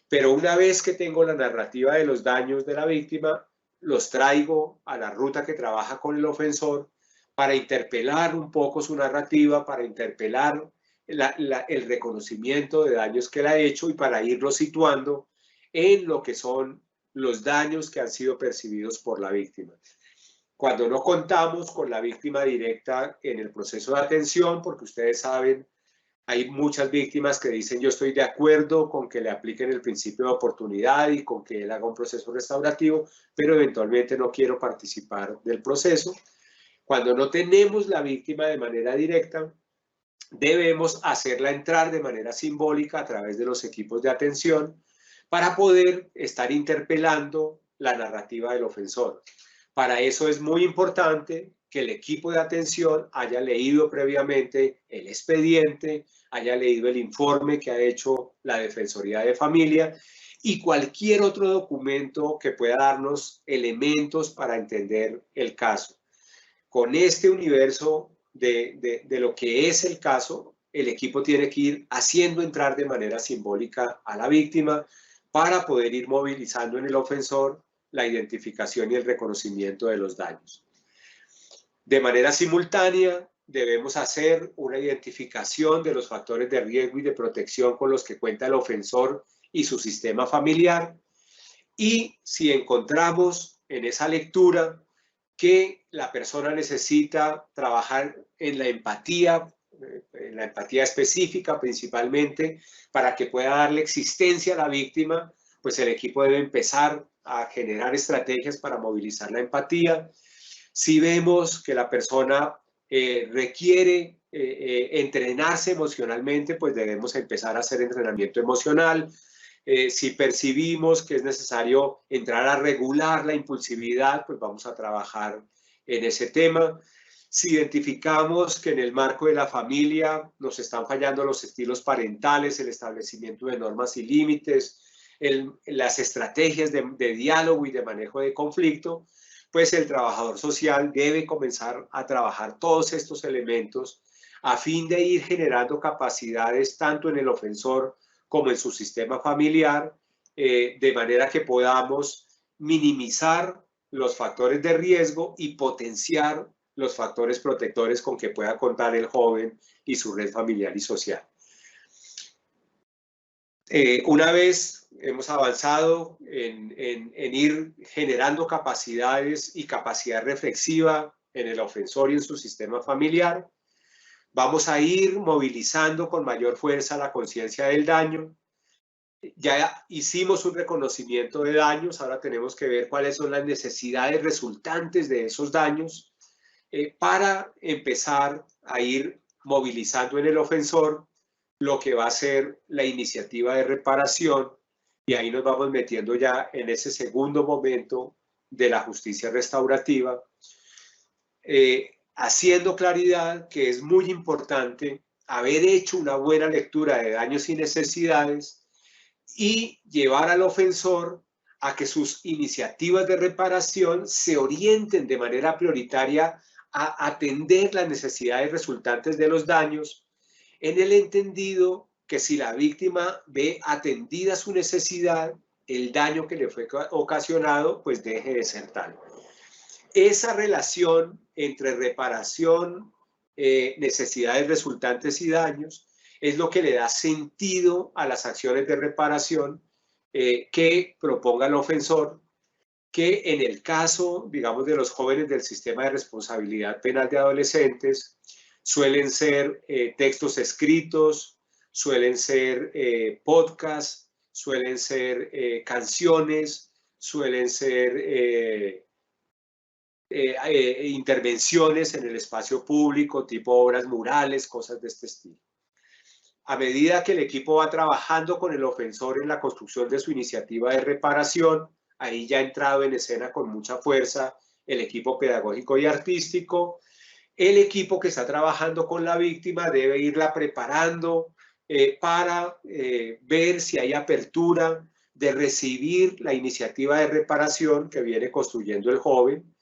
pero una vez que tengo la narrativa de los daños de la víctima, los traigo a la ruta que trabaja con el ofensor para interpelar un poco su narrativa, para interpelar el reconocimiento de daños que él ha hecho y para irlo situando en lo que son los daños que han sido percibidos por la víctima. Cuando no contamos con la víctima directa en el proceso de atención, porque ustedes saben, hay muchas víctimas que dicen yo estoy de acuerdo con que le apliquen el principio de oportunidad y con que él haga un proceso restaurativo, pero eventualmente no quiero participar del proceso. Cuando no tenemos la víctima de manera directa, debemos hacerla entrar de manera simbólica a través de los equipos de atención para poder estar interpelando la narrativa del ofensor. Para eso es muy importante que el equipo de atención haya leído previamente el expediente, haya leído el informe que ha hecho la Defensoría de Familia y cualquier otro documento que pueda darnos elementos para entender el caso. Con este universo de lo que es el caso, el equipo tiene que ir haciendo entrar de manera simbólica a la víctima para poder ir movilizando en el ofensor la identificación y el reconocimiento de los daños. De manera simultánea, debemos hacer una identificación de los factores de riesgo y de protección con los que cuenta el ofensor y su sistema familiar. Y si encontramos en esa lectura que la persona necesita trabajar en la empatía específica principalmente, para que pueda darle existencia a la víctima, pues el equipo debe empezar a generar estrategias para movilizar la empatía. Si vemos que la persona requiere entrenarse emocionalmente, pues debemos empezar a hacer entrenamiento emocional. Si percibimos que es necesario entrar a regular la impulsividad, pues vamos a trabajar en ese tema. Si identificamos que en el marco de la familia nos están fallando los estilos parentales, el establecimiento de normas y límites, las estrategias de diálogo y de manejo de conflicto, pues el trabajador social debe comenzar a trabajar todos estos elementos a fin de ir generando capacidades tanto en el ofensor como en su sistema familiar, de manera que podamos minimizar los factores de riesgo y potenciar los factores protectores con que pueda contar el joven y su red familiar y social. Una vez hemos avanzado en ir generando capacidades y capacidad reflexiva en el ofensor y en su sistema familiar, vamos a ir movilizando con mayor fuerza la conciencia del daño. Ya hicimos un reconocimiento de daños, ahora tenemos que ver cuáles son las necesidades resultantes de esos daños para empezar a ir movilizando en el ofensor lo que va a ser la iniciativa de reparación, y ahí nos vamos metiendo ya en ese segundo momento de la justicia restaurativa, haciendo claridad que es muy importante haber hecho una buena lectura de daños y necesidades y llevar al ofensor a que sus iniciativas de reparación se orienten de manera prioritaria a atender las necesidades resultantes de los daños, en el entendido que si la víctima ve atendida su necesidad, el daño que le fue ocasionado pues deje de ser tal. Esa relación entre reparación, necesidades resultantes y daños es lo que le da sentido a las acciones de reparación que proponga el ofensor, que en el caso, digamos, de los jóvenes del sistema de responsabilidad penal de adolescentes, suelen ser textos escritos, suelen ser podcasts, suelen ser canciones, suelen ser intervenciones en el espacio público, tipo obras murales, cosas de este estilo. A medida que el equipo va trabajando con el ofensor en la construcción de su iniciativa de reparación, ahí ya ha entrado en escena con mucha fuerza el equipo pedagógico y artístico. El equipo que está trabajando con la víctima debe irla preparando para ver si hay apertura de recibir la iniciativa de reparación que viene construyendo el joven,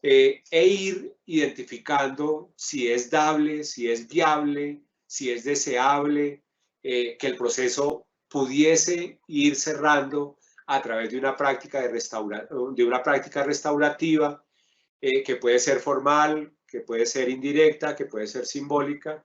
e ir identificando si es dable, si es viable, si es deseable, que el proceso pudiese ir cerrando a través de una práctica restaurativa que puede ser formal, que puede ser indirecta, que puede ser simbólica,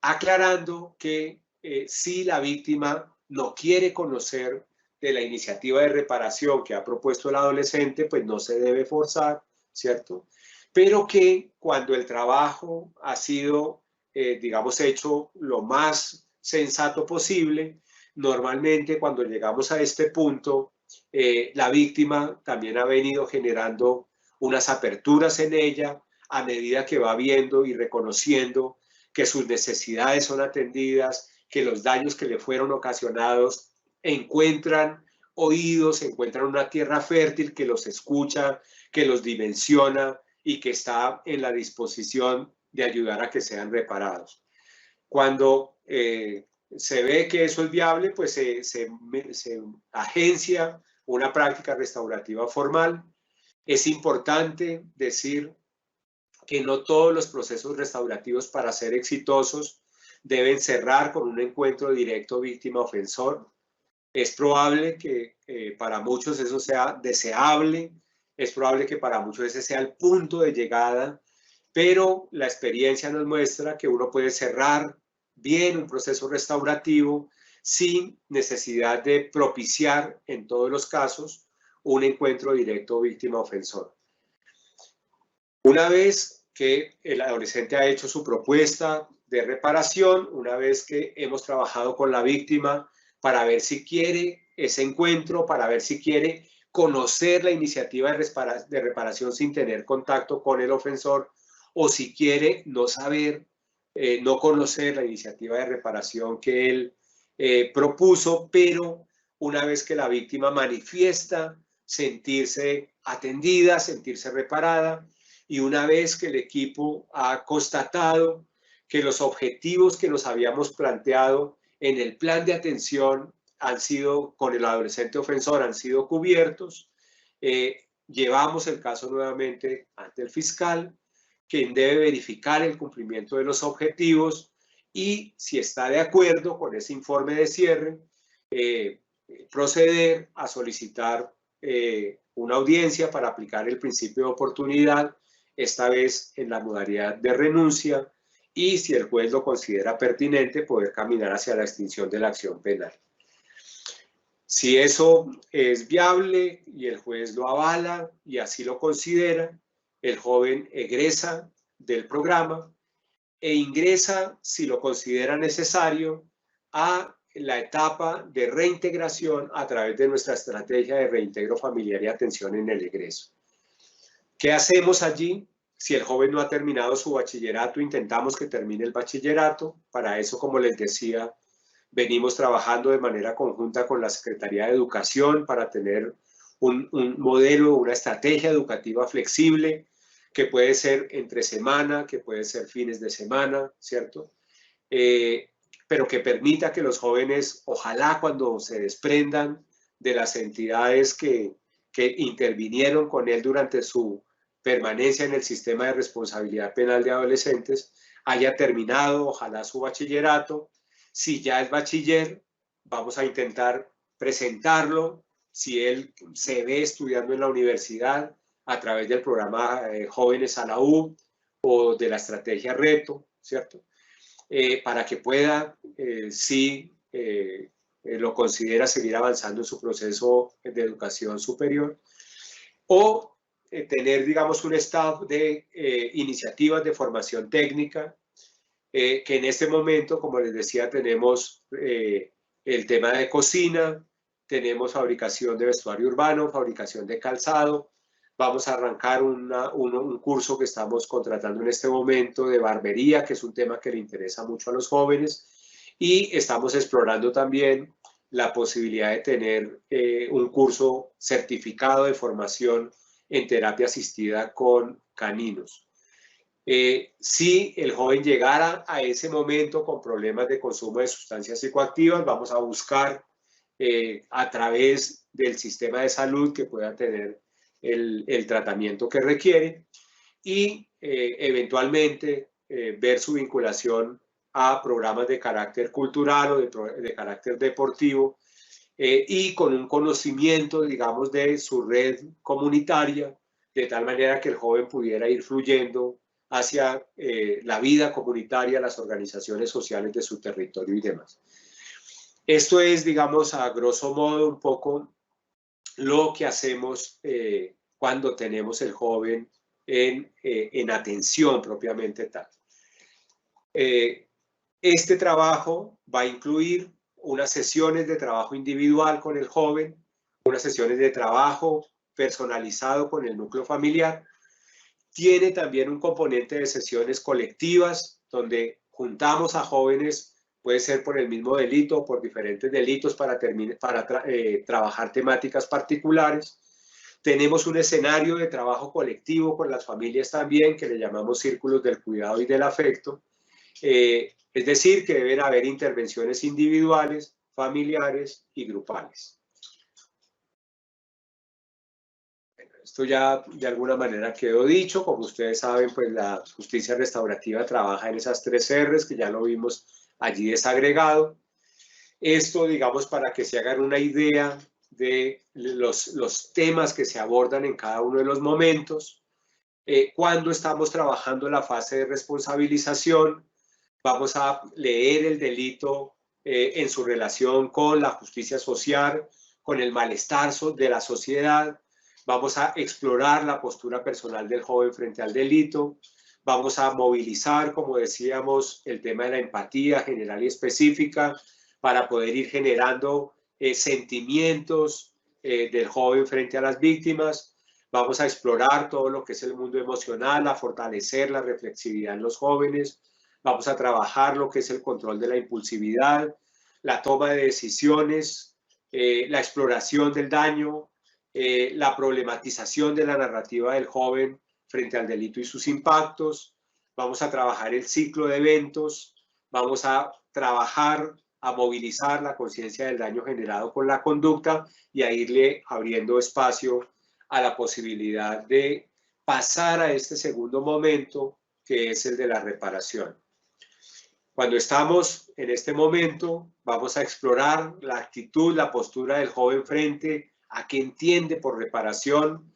aclarando que si la víctima no quiere conocer de la iniciativa de reparación que ha propuesto el adolescente, pues no se debe forzar, ¿cierto? Pero que cuando el trabajo ha sido, digamos, hecho lo más sensato posible, normalmente cuando llegamos a este punto, la víctima también ha venido generando unas aperturas en ella a medida que va viendo y reconociendo que sus necesidades son atendidas, que los daños que le fueron ocasionados encuentran oídos, encuentran una tierra fértil que los escucha, que los dimensiona y que está en la disposición de ayudar a que sean reparados. Cuando se ve que eso es viable, pues se agencia una práctica restaurativa formal. Es importante decir que no todos los procesos restaurativos, para ser exitosos, deben cerrar con un encuentro directo víctima-ofensor. Es probable que para muchos eso sea deseable, es probable que para muchos ese sea el punto de llegada, pero la experiencia nos muestra que uno puede cerrar bien un proceso restaurativo sin necesidad de propiciar en todos los casos un encuentro directo víctima-ofensor. Una vez que el adolescente ha hecho su propuesta de reparación, una vez que hemos trabajado con la víctima para ver si quiere ese encuentro, para ver si quiere conocer la iniciativa de reparación sin tener contacto con el ofensor, o si quiere no saber, no conocer la iniciativa de reparación que él propuso, pero una vez que la víctima manifiesta sentirse atendida, sentirse reparada, y una vez que el equipo ha constatado que los objetivos que nos habíamos planteado en el plan de atención con el adolescente ofensor han sido cubiertos, llevamos el caso nuevamente ante el fiscal, quien debe verificar el cumplimiento de los objetivos y, si está de acuerdo con ese informe de cierre, proceder a solicitar una audiencia para aplicar el principio de oportunidad, esta vez en la modalidad de renuncia, y si el juez lo considera pertinente, poder caminar hacia la extinción de la acción penal. Si eso es viable y el juez lo avala y así lo considera, el joven egresa del programa e ingresa, si lo considera necesario, a la etapa de reintegración a través de nuestra estrategia de reintegro familiar y atención en el egreso. ¿Qué hacemos allí? Si el joven no ha terminado su bachillerato, intentamos que termine el bachillerato. Para eso, como les decía, venimos trabajando de manera conjunta con la Secretaría de Educación para tener un modelo, una estrategia educativa flexible que puede ser entre semana, que puede ser fines de semana, ¿cierto? Pero que permita que los jóvenes, ojalá cuando se desprendan de las entidades que intervinieron con él durante su permanencia en el sistema de responsabilidad penal de adolescentes, haya terminado, ojalá, su bachillerato. Si ya es bachiller, vamos a intentar presentarlo, si él se ve estudiando en la universidad, a través del programa Jóvenes a la U o de la estrategia Reto, ¿cierto? Para que pueda, si lo considera, seguir avanzando en su proceso de educación superior, o tener, digamos, un staff de iniciativas de formación técnica, que en este momento, como les decía, tenemos el tema de cocina, tenemos fabricación de vestuario urbano, fabricación de calzado. Vamos a arrancar un curso que estamos contratando en este momento de barbería, que es un tema que le interesa mucho a los jóvenes. Y estamos explorando también la posibilidad de tener un curso certificado de formación en terapia asistida con caninos. Si el joven llegara a ese momento con problemas de consumo de sustancias psicoactivas, vamos a buscar a través del sistema de salud que pueda tener el tratamiento que requiere y eventualmente ver su vinculación a programas de carácter cultural o de carácter deportivo y con un conocimiento, digamos, de su red comunitaria, de tal manera que el joven pudiera ir fluyendo hacia la vida comunitaria, las organizaciones sociales de su territorio y demás. Esto es, digamos, a grosso modo un poco lo que hacemos cuando tenemos el joven en atención propiamente tal. Este trabajo va a incluir unas sesiones de trabajo individual con el joven, unas sesiones de trabajo personalizado con el núcleo familiar. Tiene también un componente de sesiones colectivas donde juntamos a jóvenes, puede ser por el mismo delito o por diferentes delitos para trabajar temáticas particulares. Tenemos un escenario de trabajo colectivo con las familias también, que le llamamos círculos del cuidado y del afecto. Es decir, que deben haber intervenciones individuales, familiares y grupales. Esto ya de alguna manera quedó dicho. Como ustedes saben, pues la justicia restaurativa trabaja en esas 3 R's, que ya lo vimos allí desagregado. Esto, digamos, para que se hagan una idea de los temas que se abordan en cada uno de los momentos. Cuando estamos trabajando en la fase de responsabilización, vamos a leer el delito en su relación con la justicia social, con el malestar de la sociedad. Vamos a explorar la postura personal del joven frente al delito. Vamos a movilizar, como decíamos, el tema de la empatía general y específica para poder ir generando sentimientos del joven frente a las víctimas. Vamos a explorar todo lo que es el mundo emocional, a fortalecer la reflexividad en los jóvenes. Vamos a trabajar lo que es el control de la impulsividad, la toma de decisiones, la exploración del daño, la problematización de la narrativa del joven frente al delito y sus impactos, vamos a trabajar el ciclo de eventos, vamos a trabajar a movilizar la conciencia del daño generado por la conducta y a irle abriendo espacio a la posibilidad de pasar a este segundo momento, que es el de la reparación. Cuando estamos en este momento, vamos a explorar la actitud, la postura del joven frente a qué entiende por reparación.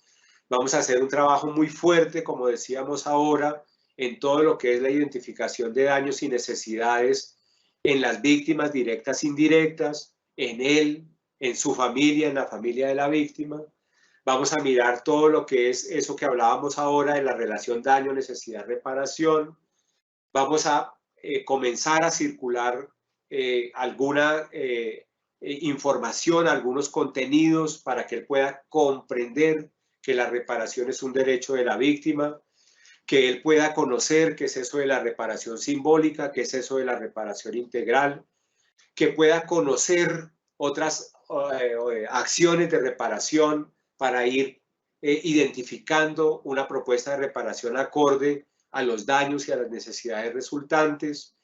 Vamos a hacer un trabajo muy fuerte, como decíamos ahora, en todo lo que es la identificación de daños y necesidades en las víctimas directas e indirectas, en él, en su familia, en la familia de la víctima. Vamos a mirar todo lo que es eso que hablábamos ahora de la relación daño, necesidad, reparación. Vamos a comenzar a circular alguna información, algunos contenidos para que él pueda comprender que la reparación es un derecho de la víctima, que él pueda conocer qué es eso de la reparación simbólica, qué es eso de la reparación integral, que pueda conocer otras acciones de reparación para ir identificando una propuesta de reparación acorde a los daños y a las necesidades resultantes.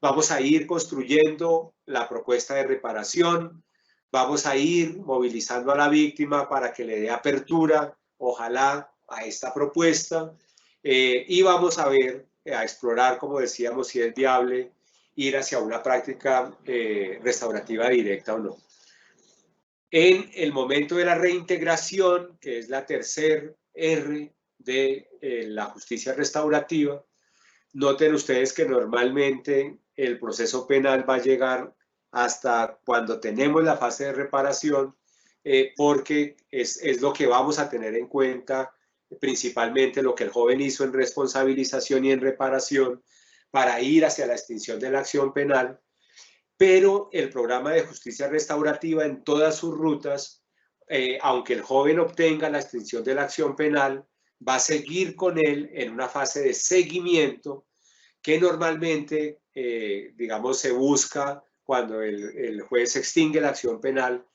Vamos a ir construyendo la propuesta de reparación, vamos a ir movilizando a la víctima para que le dé apertura, ojalá, a esta propuesta, y vamos a ver, a explorar, como decíamos, si es viable ir hacia una práctica restaurativa directa o no. En el momento de la reintegración, que es la tercer R de la justicia restaurativa, noten ustedes que normalmente el proceso penal va a llegar hasta cuando tenemos la fase de reparación, porque es lo que vamos a tener en cuenta, principalmente lo que el joven hizo en responsabilización y en reparación, para ir hacia la extinción de la acción penal. Pero el programa de justicia restaurativa en todas sus rutas, aunque el joven obtenga la extinción de la acción penal, va a seguir con él en una fase de seguimiento que normalmente, digamos, se busca cuando el juez extingue la acción penal,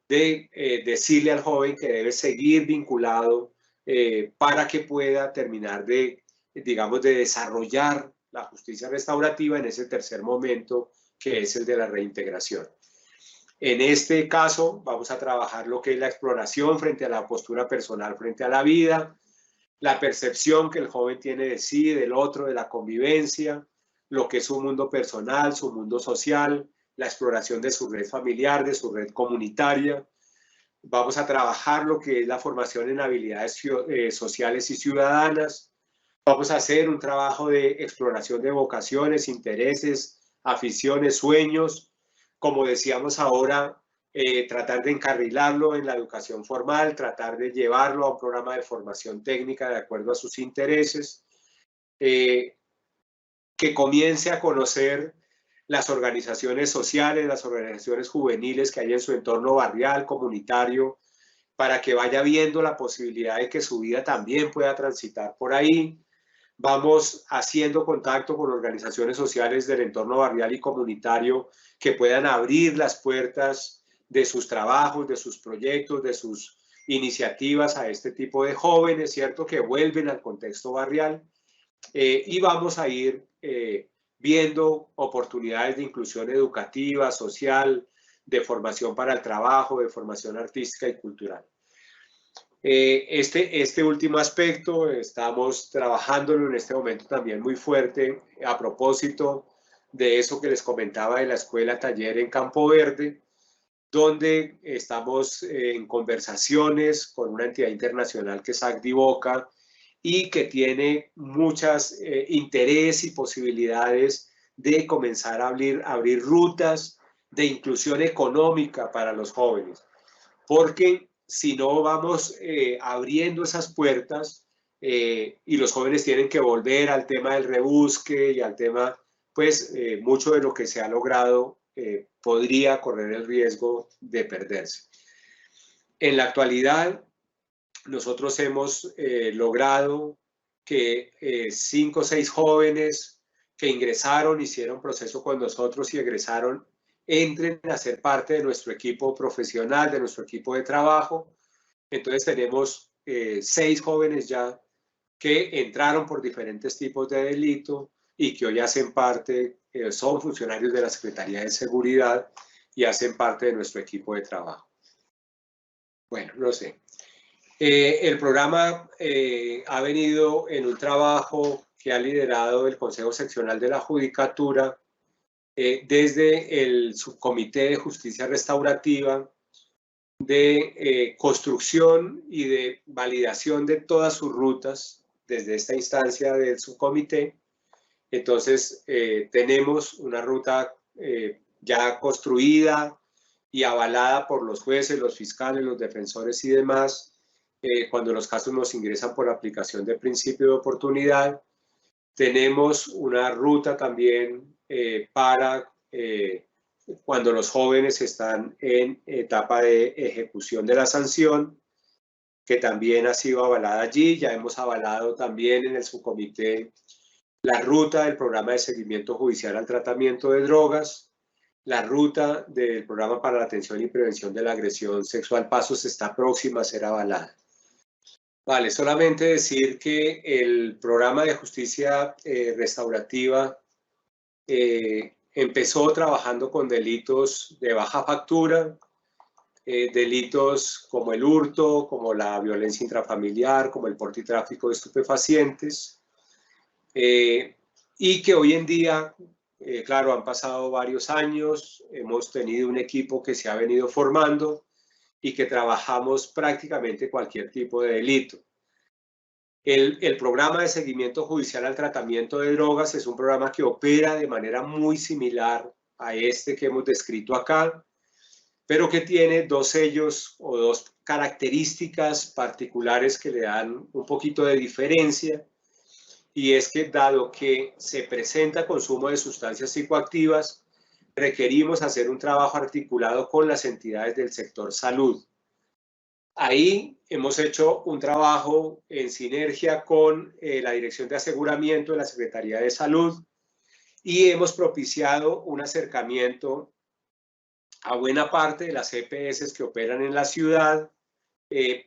de decirle al joven que debe seguir vinculado para que pueda terminar de, digamos, de desarrollar la justicia restaurativa en ese tercer momento, que es el de la reintegración. En este caso vamos a trabajar lo que es la exploración frente a la postura personal frente a la vida, la percepción que el joven tiene de sí, del otro, de la convivencia, lo que es su mundo personal, su mundo social, la exploración de su red familiar, de su red comunitaria. Vamos a trabajar lo que es la formación en habilidades sociales y ciudadanas. Vamos a hacer un trabajo de exploración de vocaciones, intereses, aficiones, sueños, como decíamos ahora, tratar de encarrilarlo en la educación formal, tratar de llevarlo a un programa de formación técnica de acuerdo a sus intereses, que comience a conocer las organizaciones sociales, las organizaciones juveniles que hay en su entorno barrial, comunitario, para que vaya viendo la posibilidad de que su vida también pueda transitar por ahí. Vamos haciendo contacto con organizaciones sociales del entorno barrial y comunitario que puedan abrir las puertas de sus trabajos, de sus proyectos, de sus iniciativas a este tipo de jóvenes, ¿cierto?, que vuelven al contexto barrial. Y vamos a ir viendo oportunidades de inclusión educativa, social, de formación para el trabajo, de formación artística y cultural. Este último aspecto estamos trabajándolo en este momento también muy fuerte a propósito de eso que les comentaba de la escuela taller en Campo Verde, donde estamos en conversaciones con una entidad internacional que es ACDIVOCA y que tiene muchas interés y posibilidades de comenzar a abrir rutas de inclusión económica para los jóvenes, porque si no vamos abriendo esas puertas y los jóvenes tienen que volver al tema del rebusque y al tema, pues mucho de lo que se ha logrado podría correr el riesgo de perderse. En la actualidad, nosotros hemos logrado que 5 o 6 jóvenes que ingresaron, hicieron proceso con nosotros y egresaron, entren a ser parte de nuestro equipo profesional, de nuestro equipo de trabajo. Entonces tenemos 6 jóvenes ya que entraron por diferentes tipos de delito y que hoy hacen parte, son funcionarios de la Secretaría de Seguridad y hacen parte de nuestro equipo de trabajo. Bueno, no sé. El programa ha venido en un trabajo que ha liderado el Consejo Seccional de la Judicatura desde el Subcomité de Justicia Restaurativa, de construcción y de validación de todas sus rutas desde esta instancia del subcomité. Entonces, tenemos una ruta ya construida y avalada por los jueces, los fiscales, los defensores y demás, cuando los casos nos ingresan por aplicación del principio de oportunidad. Tenemos una ruta también para cuando los jóvenes están en etapa de ejecución de la sanción, que también ha sido avalada allí. Ya hemos avalado también en el subcomité la ruta del programa de seguimiento judicial al tratamiento de drogas, la ruta del programa para la atención y prevención de la agresión sexual PASOS está próxima a ser avalada. Vale, solamente decir que el programa de justicia restaurativa empezó trabajando con delitos de baja factura, delitos como el hurto, como la violencia intrafamiliar, como el porte y tráfico de estupefacientes, y que hoy en día, claro, han pasado varios años, hemos tenido un equipo que se ha venido formando y que trabajamos prácticamente cualquier tipo de delito. El programa de seguimiento judicial al tratamiento de drogas es un programa que opera de manera muy similar a este que hemos descrito acá, pero que tiene dos sellos o dos características particulares que le dan un poquito de diferencia, y es que dado que se presenta consumo de sustancias psicoactivas, requerimos hacer un trabajo articulado con las entidades del sector salud. Ahí hemos hecho un trabajo en sinergia con la Dirección de Aseguramiento de la Secretaría de Salud y hemos propiciado un acercamiento a buena parte de las EPS que operan en la ciudad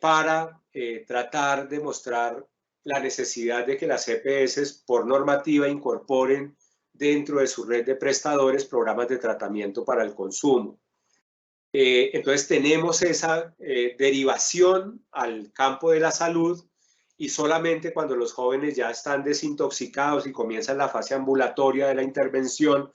para tratar de mostrar la necesidad de que las EPS por normativa incorporen dentro de su red de prestadores programas de tratamiento para el consumo. Entonces tenemos esa derivación al campo de la salud, y solamente cuando los jóvenes ya están desintoxicados y comienzan la fase ambulatoria de la intervención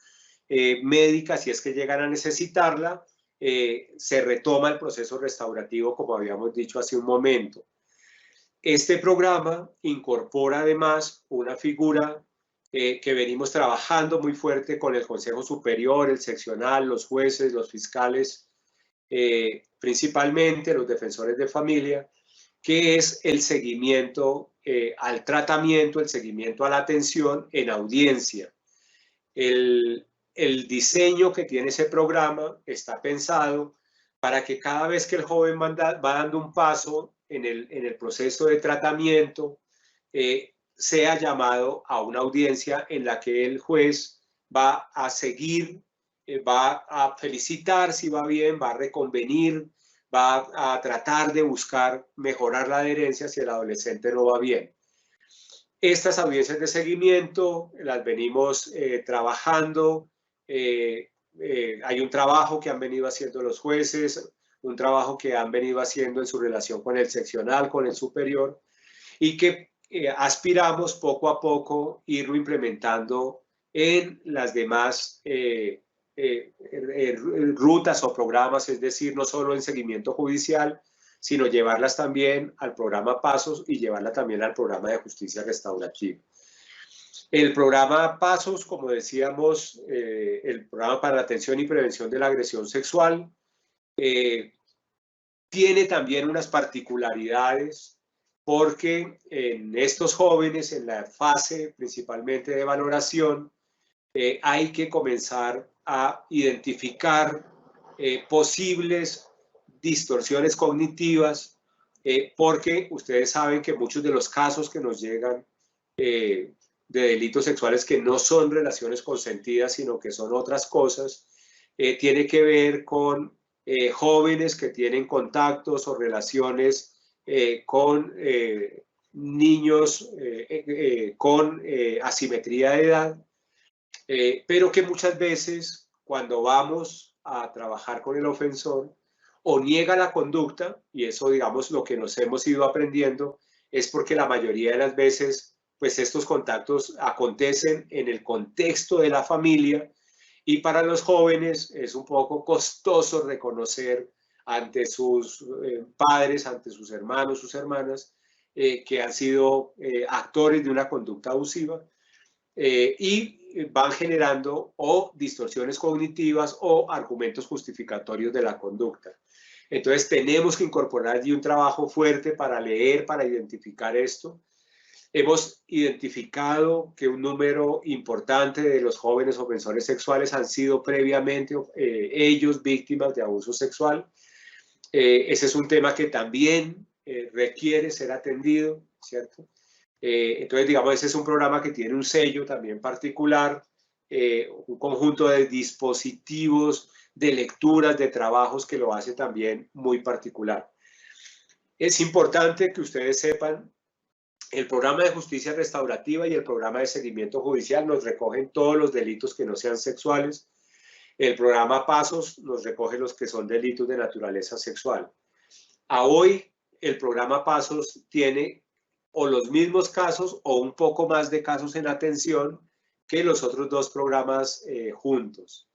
médica, si es que llegan a necesitarla, se retoma el proceso restaurativo, como habíamos dicho hace un momento. Este programa incorpora además una figura que venimos trabajando muy fuerte con el Consejo Superior, el seccional, los jueces, los fiscales, principalmente los defensores de familia, que es el seguimiento al tratamiento, el seguimiento a la atención en audiencia. El diseño que tiene ese programa está pensado para que cada vez que el joven va dando un paso en el proceso de tratamiento, sea llamado a una audiencia en la que el juez va a seguir, va a felicitar si va bien, va a reconvenir, va a tratar de buscar mejorar la adherencia si el adolescente no va bien. Estas audiencias de seguimiento las venimos trabajando. Hay un trabajo que han venido haciendo los jueces, un trabajo que han venido haciendo en su relación con el seccional, con el superior, y que aspiramos poco a poco irlo implementando en las demás rutas o programas, es decir, no solo en seguimiento judicial, sino llevarlas también al programa PASOS y llevarla también al programa de justicia restaurativa. El programa PASOS, como decíamos, el programa para la atención y prevención de la agresión sexual, tiene también unas particularidades porque en estos jóvenes, en la fase principalmente de valoración, hay que comenzar a identificar posibles distorsiones cognitivas, porque ustedes saben que muchos de los casos que nos llegan de delitos sexuales que no son relaciones consentidas, sino que son otras cosas, tiene que ver con jóvenes que tienen contactos o relaciones con niños con asimetría de edad, pero que muchas veces cuando vamos a trabajar con el ofensor o niega la conducta, y eso digamos lo que nos hemos ido aprendiendo es porque la mayoría de las veces pues estos contactos acontecen en el contexto de la familia y para los jóvenes es un poco costoso reconocer ante sus padres, ante sus hermanos, sus hermanas, que han sido actores de una conducta abusiva y van generando o distorsiones cognitivas o argumentos justificatorios de la conducta. Entonces tenemos que incorporar allí un trabajo fuerte para leer, para identificar esto. Hemos identificado que un número importante de los jóvenes ofensores sexuales han sido previamente ellos víctimas de abuso sexual. Ese es un tema que también requiere ser atendido, ¿cierto? Entonces, digamos, ese es un programa que tiene un sello también particular, un conjunto de dispositivos, de lecturas, de trabajos que lo hace también muy particular. Es importante que ustedes sepan, el programa de justicia restaurativa y el programa de seguimiento judicial nos recogen todos los delitos que no sean sexuales. El programa Pasos nos recoge los que son delitos de naturaleza sexual. A hoy, el programa Pasos tiene o los mismos casos o un poco más de casos en atención que los otros dos programas juntos.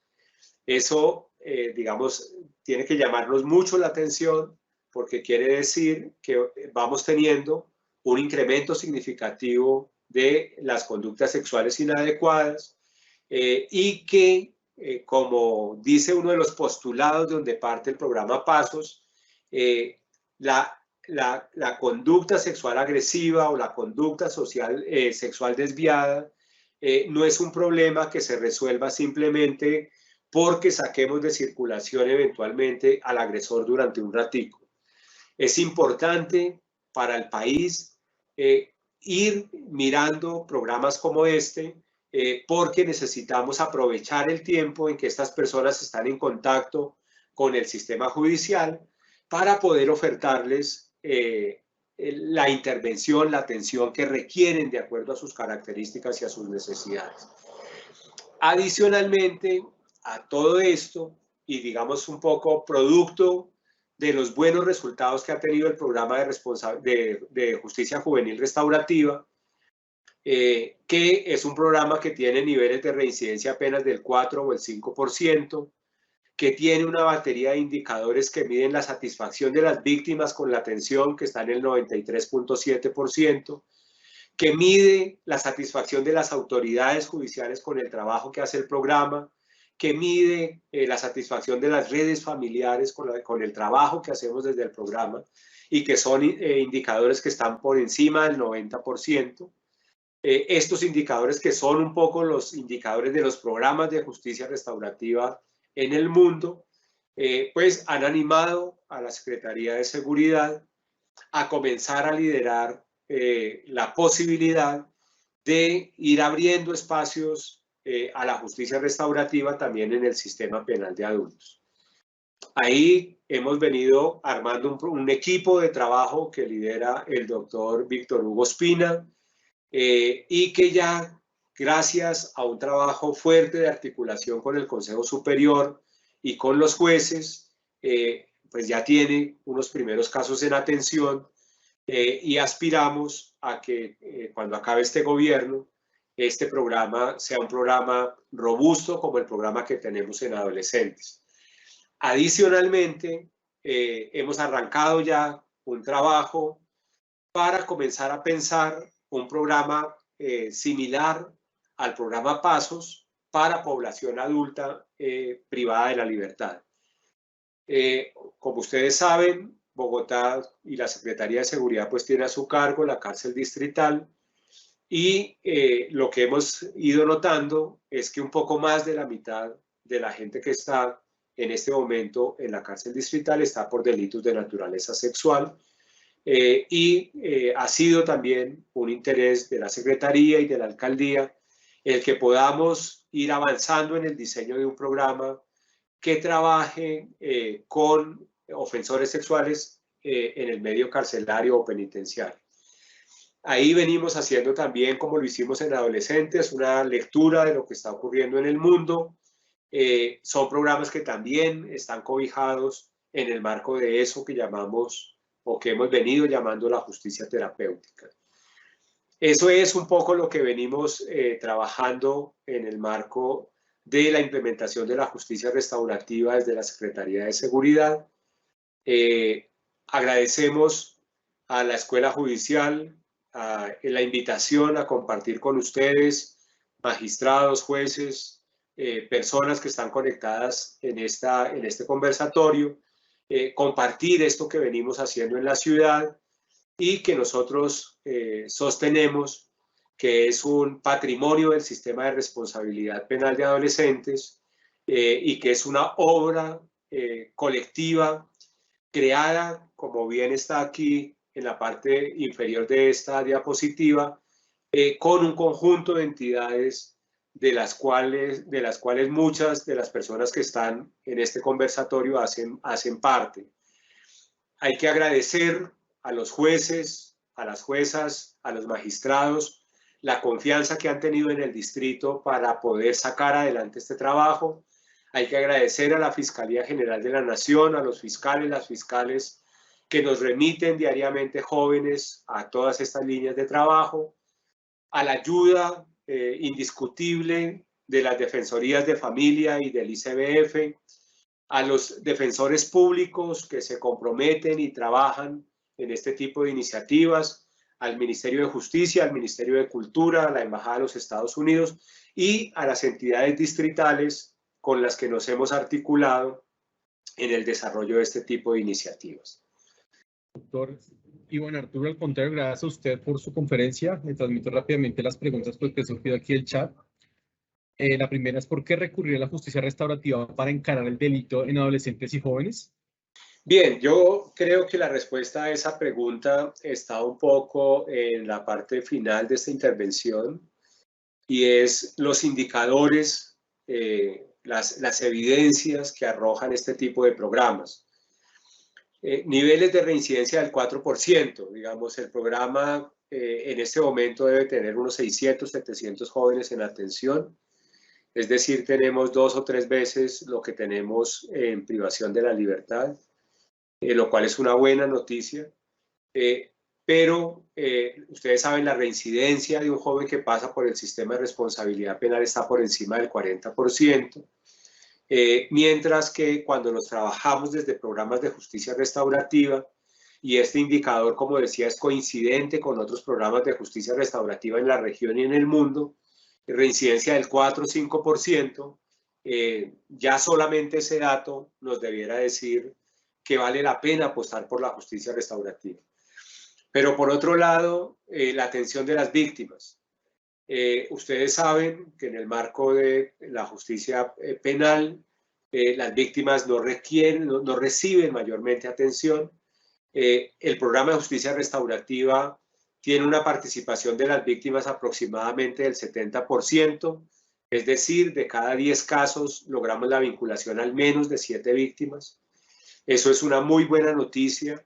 Eso, digamos, tiene que llamarnos mucho la atención porque quiere decir que vamos teniendo un incremento significativo de las conductas sexuales inadecuadas y que, como dice uno de los postulados de donde parte el programa Pasos, la conducta sexual agresiva o la conducta social, sexual desviada no es un problema que se resuelva simplemente porque saquemos de circulación eventualmente al agresor durante un ratico. Es importante para el país ir mirando programas como este porque necesitamos aprovechar el tiempo en que estas personas están en contacto con el sistema judicial para poder ofertarles la intervención, la atención que requieren de acuerdo a sus características y a sus necesidades. Adicionalmente a todo esto, y digamos un poco producto de los buenos resultados que ha tenido el programa de justicia juvenil restaurativa, que es un programa que tiene niveles de reincidencia apenas del 4 o el 5%, que tiene una batería de indicadores que miden la satisfacción de las víctimas con la atención, que está en el 93.7%, que mide la satisfacción de las autoridades judiciales con el trabajo que hace el programa, que mide la satisfacción de las redes familiares con el trabajo que hacemos desde el programa y que son indicadores que están por encima del 90%. Estos indicadores que son un poco los indicadores de los programas de justicia restaurativa en el mundo, pues han animado a la Secretaría de Seguridad a comenzar a liderar la posibilidad de ir abriendo espacios a la justicia restaurativa también en el sistema penal de adultos. Ahí hemos venido armando un equipo de trabajo que lidera el doctor Víctor Hugo Espina y que ya, gracias a un trabajo fuerte de articulación con el Consejo Superior y con los jueces, pues ya tiene unos primeros casos en atención y aspiramos a que cuando acabe este gobierno, este programa sea un programa robusto como el programa que tenemos en adolescentes. Adicionalmente, hemos arrancado ya un trabajo para comenzar a pensar un programa similar al programa Pasos para población adulta privada de la libertad. Como ustedes saben, Bogotá y la Secretaría de Seguridad pues tiene a su cargo la cárcel distrital y lo que hemos ido notando es que un poco más de la mitad de la gente que está en este momento en la cárcel distrital está por delitos de naturaleza sexual ha sido también un interés de la Secretaría y de la Alcaldía el que podamos ir avanzando en el diseño de un programa que trabaje con ofensores sexuales en el medio carcelario o penitenciario. Ahí venimos haciendo también, como lo hicimos en adolescentes, una lectura de lo que está ocurriendo en el mundo. Son programas que también están cobijados en el marco de eso que llamamos o que hemos venido llamando la justicia terapéutica. Eso es un poco lo que venimos trabajando en el marco de la implementación de la justicia restaurativa desde la Secretaría de Seguridad. Agradecemos a la Escuela Judicial la invitación a compartir con ustedes, magistrados, jueces, personas que están conectadas en este conversatorio, compartir esto que venimos haciendo en la ciudad y que nosotros sostenemos que es un patrimonio del sistema de responsabilidad penal de adolescentes y que es una obra colectiva creada, como bien está aquí en la parte inferior de esta diapositiva, con un conjunto de entidades de las cuales muchas de las personas que están en este conversatorio hacen parte. Hay que agradecer a los jueces, a las juezas, a los magistrados, la confianza que han tenido en el distrito para poder sacar adelante este trabajo. Hay que agradecer a la Fiscalía General de la Nación, a los fiscales, las fiscales que nos remiten diariamente jóvenes a todas estas líneas de trabajo, a la ayuda indiscutible de las defensorías de familia y del ICBF, a los defensores públicos que se comprometen y trabajan en este tipo de iniciativas, al Ministerio de Justicia, al Ministerio de Cultura, a la Embajada de los Estados Unidos y a las entidades distritales con las que nos hemos articulado en el desarrollo de este tipo de iniciativas. Doctor Iván Arturo, al contrario, gracias a usted por su conferencia. Le transmito rápidamente las preguntas que he surgido aquí del chat. La primera es: ¿por qué recurrir a la justicia restaurativa para encarar el delito en adolescentes y jóvenes? Bien, yo creo que la respuesta a esa pregunta está un poco en la parte final de esta intervención y es los indicadores, las evidencias que arrojan este tipo de programas. Niveles de reincidencia del 4%, digamos, el programa en este momento debe tener unos 600, 700 jóvenes en atención, es decir, tenemos 2 o 3 veces lo que tenemos en privación de la libertad, lo cual es una buena noticia, pero ustedes saben, la reincidencia de un joven que pasa por el sistema de responsabilidad penal está por encima del 40%, mientras que cuando nos trabajamos desde programas de justicia restaurativa, y este indicador, como decía, es coincidente con otros programas de justicia restaurativa en la región y en el mundo, reincidencia del 4 o 5%, ya solamente ese dato nos debiera decir que vale la pena apostar por la justicia restaurativa. Pero por otro lado, la atención de las víctimas. Ustedes saben que en el marco de la justicia penal, las víctimas no reciben mayormente atención. El programa de justicia restaurativa tiene una participación de las víctimas aproximadamente del 70%, es decir, de cada 10 casos logramos la vinculación al menos de 7 víctimas. Eso es una muy buena noticia.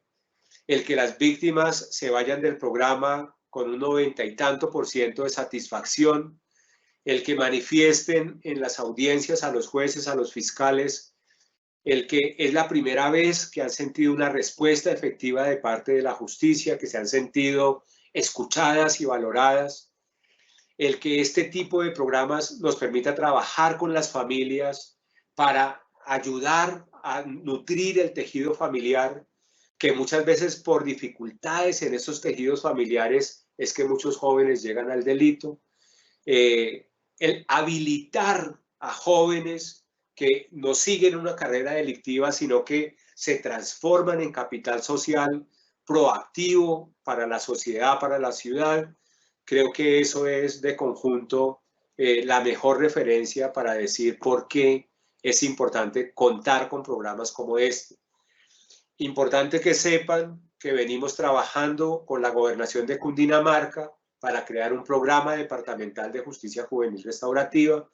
El que las víctimas se vayan del programa con un 90 y tanto % de satisfacción, el que manifiesten en las audiencias a los jueces, a los fiscales, el que es la primera vez que han sentido una respuesta efectiva de parte de la justicia, que se han sentido escuchadas y valoradas, el que este tipo de programas nos permita trabajar con las familias para ayudar a nutrir el tejido familiar, que muchas veces por dificultades en esos tejidos familiares es que muchos jóvenes llegan al delito. El habilitar a jóvenes que no siguen una carrera delictiva, sino que se transforman en capital social proactivo para la sociedad, para la ciudad. Creo que eso es de conjunto la mejor referencia para decir por qué es importante contar con programas como este. Importante que sepan que venimos trabajando con la Gobernación de Cundinamarca para crear un programa departamental de justicia juvenil restaurativa.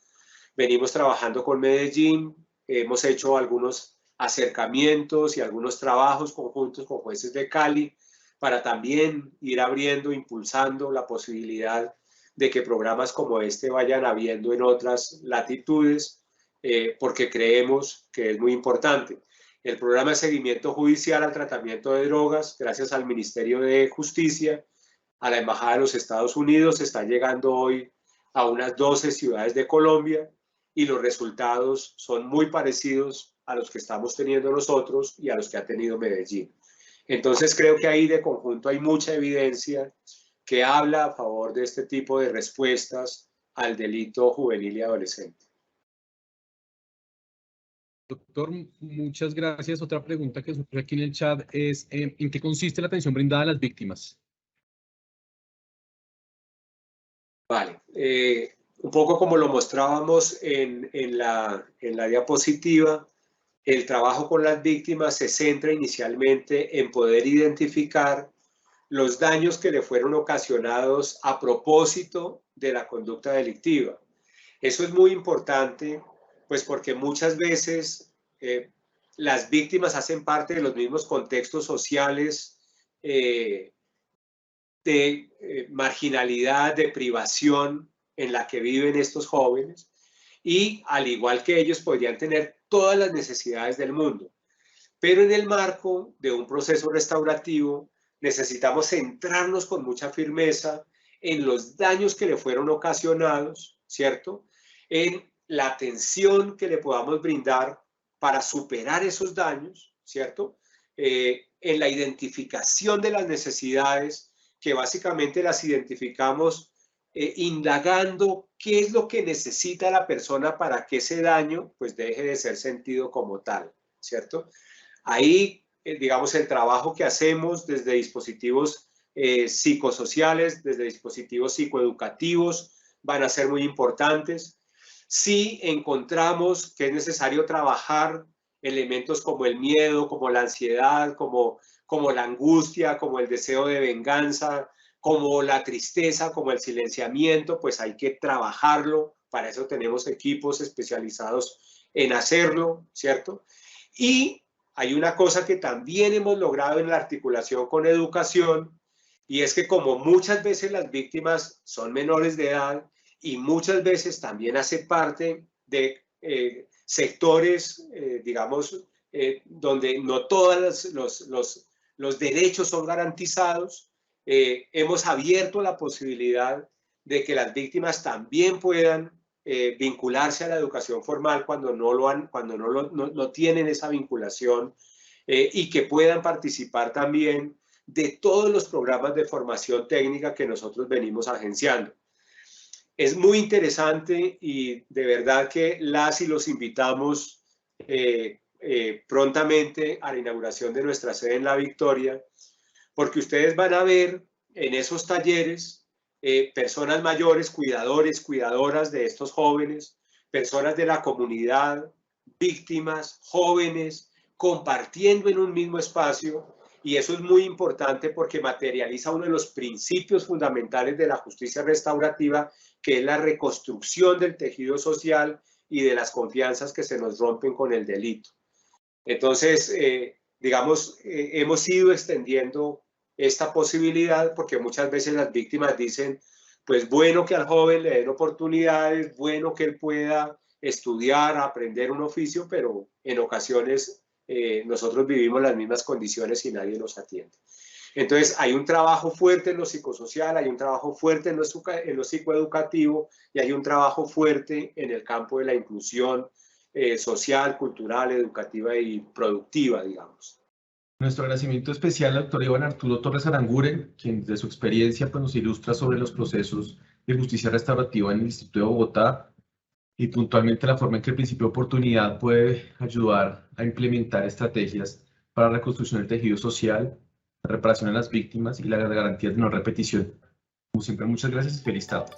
Venimos trabajando con Medellín, hemos hecho algunos acercamientos y algunos trabajos conjuntos con jueces de Cali para también ir abriendo, impulsando la posibilidad de que programas como este vayan habiendo en otras latitudes, porque creemos que es muy importante. El programa de seguimiento judicial al tratamiento de drogas, gracias al Ministerio de Justicia, a la Embajada de los Estados Unidos, está llegando hoy a unas 12 ciudades de Colombia y los resultados son muy parecidos a los que estamos teniendo nosotros y a los que ha tenido Medellín. Entonces creo que ahí de conjunto hay mucha evidencia que habla a favor de este tipo de respuestas al delito juvenil y adolescente. Doctor, muchas gracias. Otra pregunta que surge aquí en el chat es, ¿en qué consiste la atención brindada a las víctimas? Vale, un poco como lo mostrábamos en la diapositiva, el trabajo con las víctimas se centra inicialmente en poder identificar los daños que le fueron ocasionados a propósito de la conducta delictiva. Eso es muy importante, pues porque muchas veces las víctimas hacen parte de los mismos contextos sociales de marginalidad, de privación en la que viven estos jóvenes, y al igual que ellos podrían tener todas las necesidades del mundo. Pero en el marco de un proceso restaurativo necesitamos centrarnos con mucha firmeza en los daños que le fueron ocasionados, ¿cierto? En la atención que le podamos brindar para superar esos daños, ¿cierto? En la identificación de las necesidades, que básicamente las identificamos indagando qué es lo que necesita la persona para que ese daño pues deje de ser sentido como tal, ¿cierto? Ahí, digamos, el trabajo que hacemos desde dispositivos psicosociales, desde dispositivos psicoeducativos, van a ser muy importantes. Si encontramos que es necesario trabajar elementos como el miedo, como la ansiedad, como la angustia, como el deseo de venganza, como la tristeza, como el silenciamiento, pues hay que trabajarlo. Para eso tenemos equipos especializados en hacerlo, ¿cierto? Y hay una cosa que también hemos logrado en la articulación con educación, y es que como muchas veces las víctimas son menores de edad y muchas veces también hace parte de sectores, digamos, donde no todos los derechos son garantizados, hemos abierto la posibilidad de que las víctimas también puedan vincularse a la educación formal cuando no tienen esa vinculación, y que puedan participar también de todos los programas de formación técnica que nosotros venimos agenciando. Es muy interesante y de verdad que las y los invitamos prontamente a la inauguración de nuestra sede en La Victoria, porque ustedes van a ver en esos talleres personas mayores, cuidadores, cuidadoras de estos jóvenes, personas de la comunidad, víctimas, jóvenes, compartiendo en un mismo espacio, y eso es muy importante porque materializa uno de los principios fundamentales de la justicia restaurativa, que es la reconstrucción del tejido social y de las confianzas que se nos rompen con el delito. Entonces, digamos, hemos ido extendiendo esta posibilidad porque muchas veces las víctimas dicen, pues bueno que al joven le den oportunidades, bueno que él pueda estudiar, aprender un oficio, pero en ocasiones nosotros vivimos las mismas condiciones y nadie nos atiende. Entonces hay un trabajo fuerte en lo psicosocial, hay un trabajo fuerte en lo psicoeducativo y hay un trabajo fuerte en el campo de la inclusión social, cultural, educativa y productiva, digamos. Nuestro agradecimiento especial al doctor Iván Arturo Torres Aranguren, quien de su experiencia pues, nos ilustra sobre los procesos de justicia restaurativa en el Distrito de Bogotá y puntualmente la forma en que el principio de oportunidad puede ayudar a implementar estrategias para la reconstrucción del tejido social, la reparación a las víctimas y las garantías de no repetición. Como siempre, muchas gracias y feliz tarde.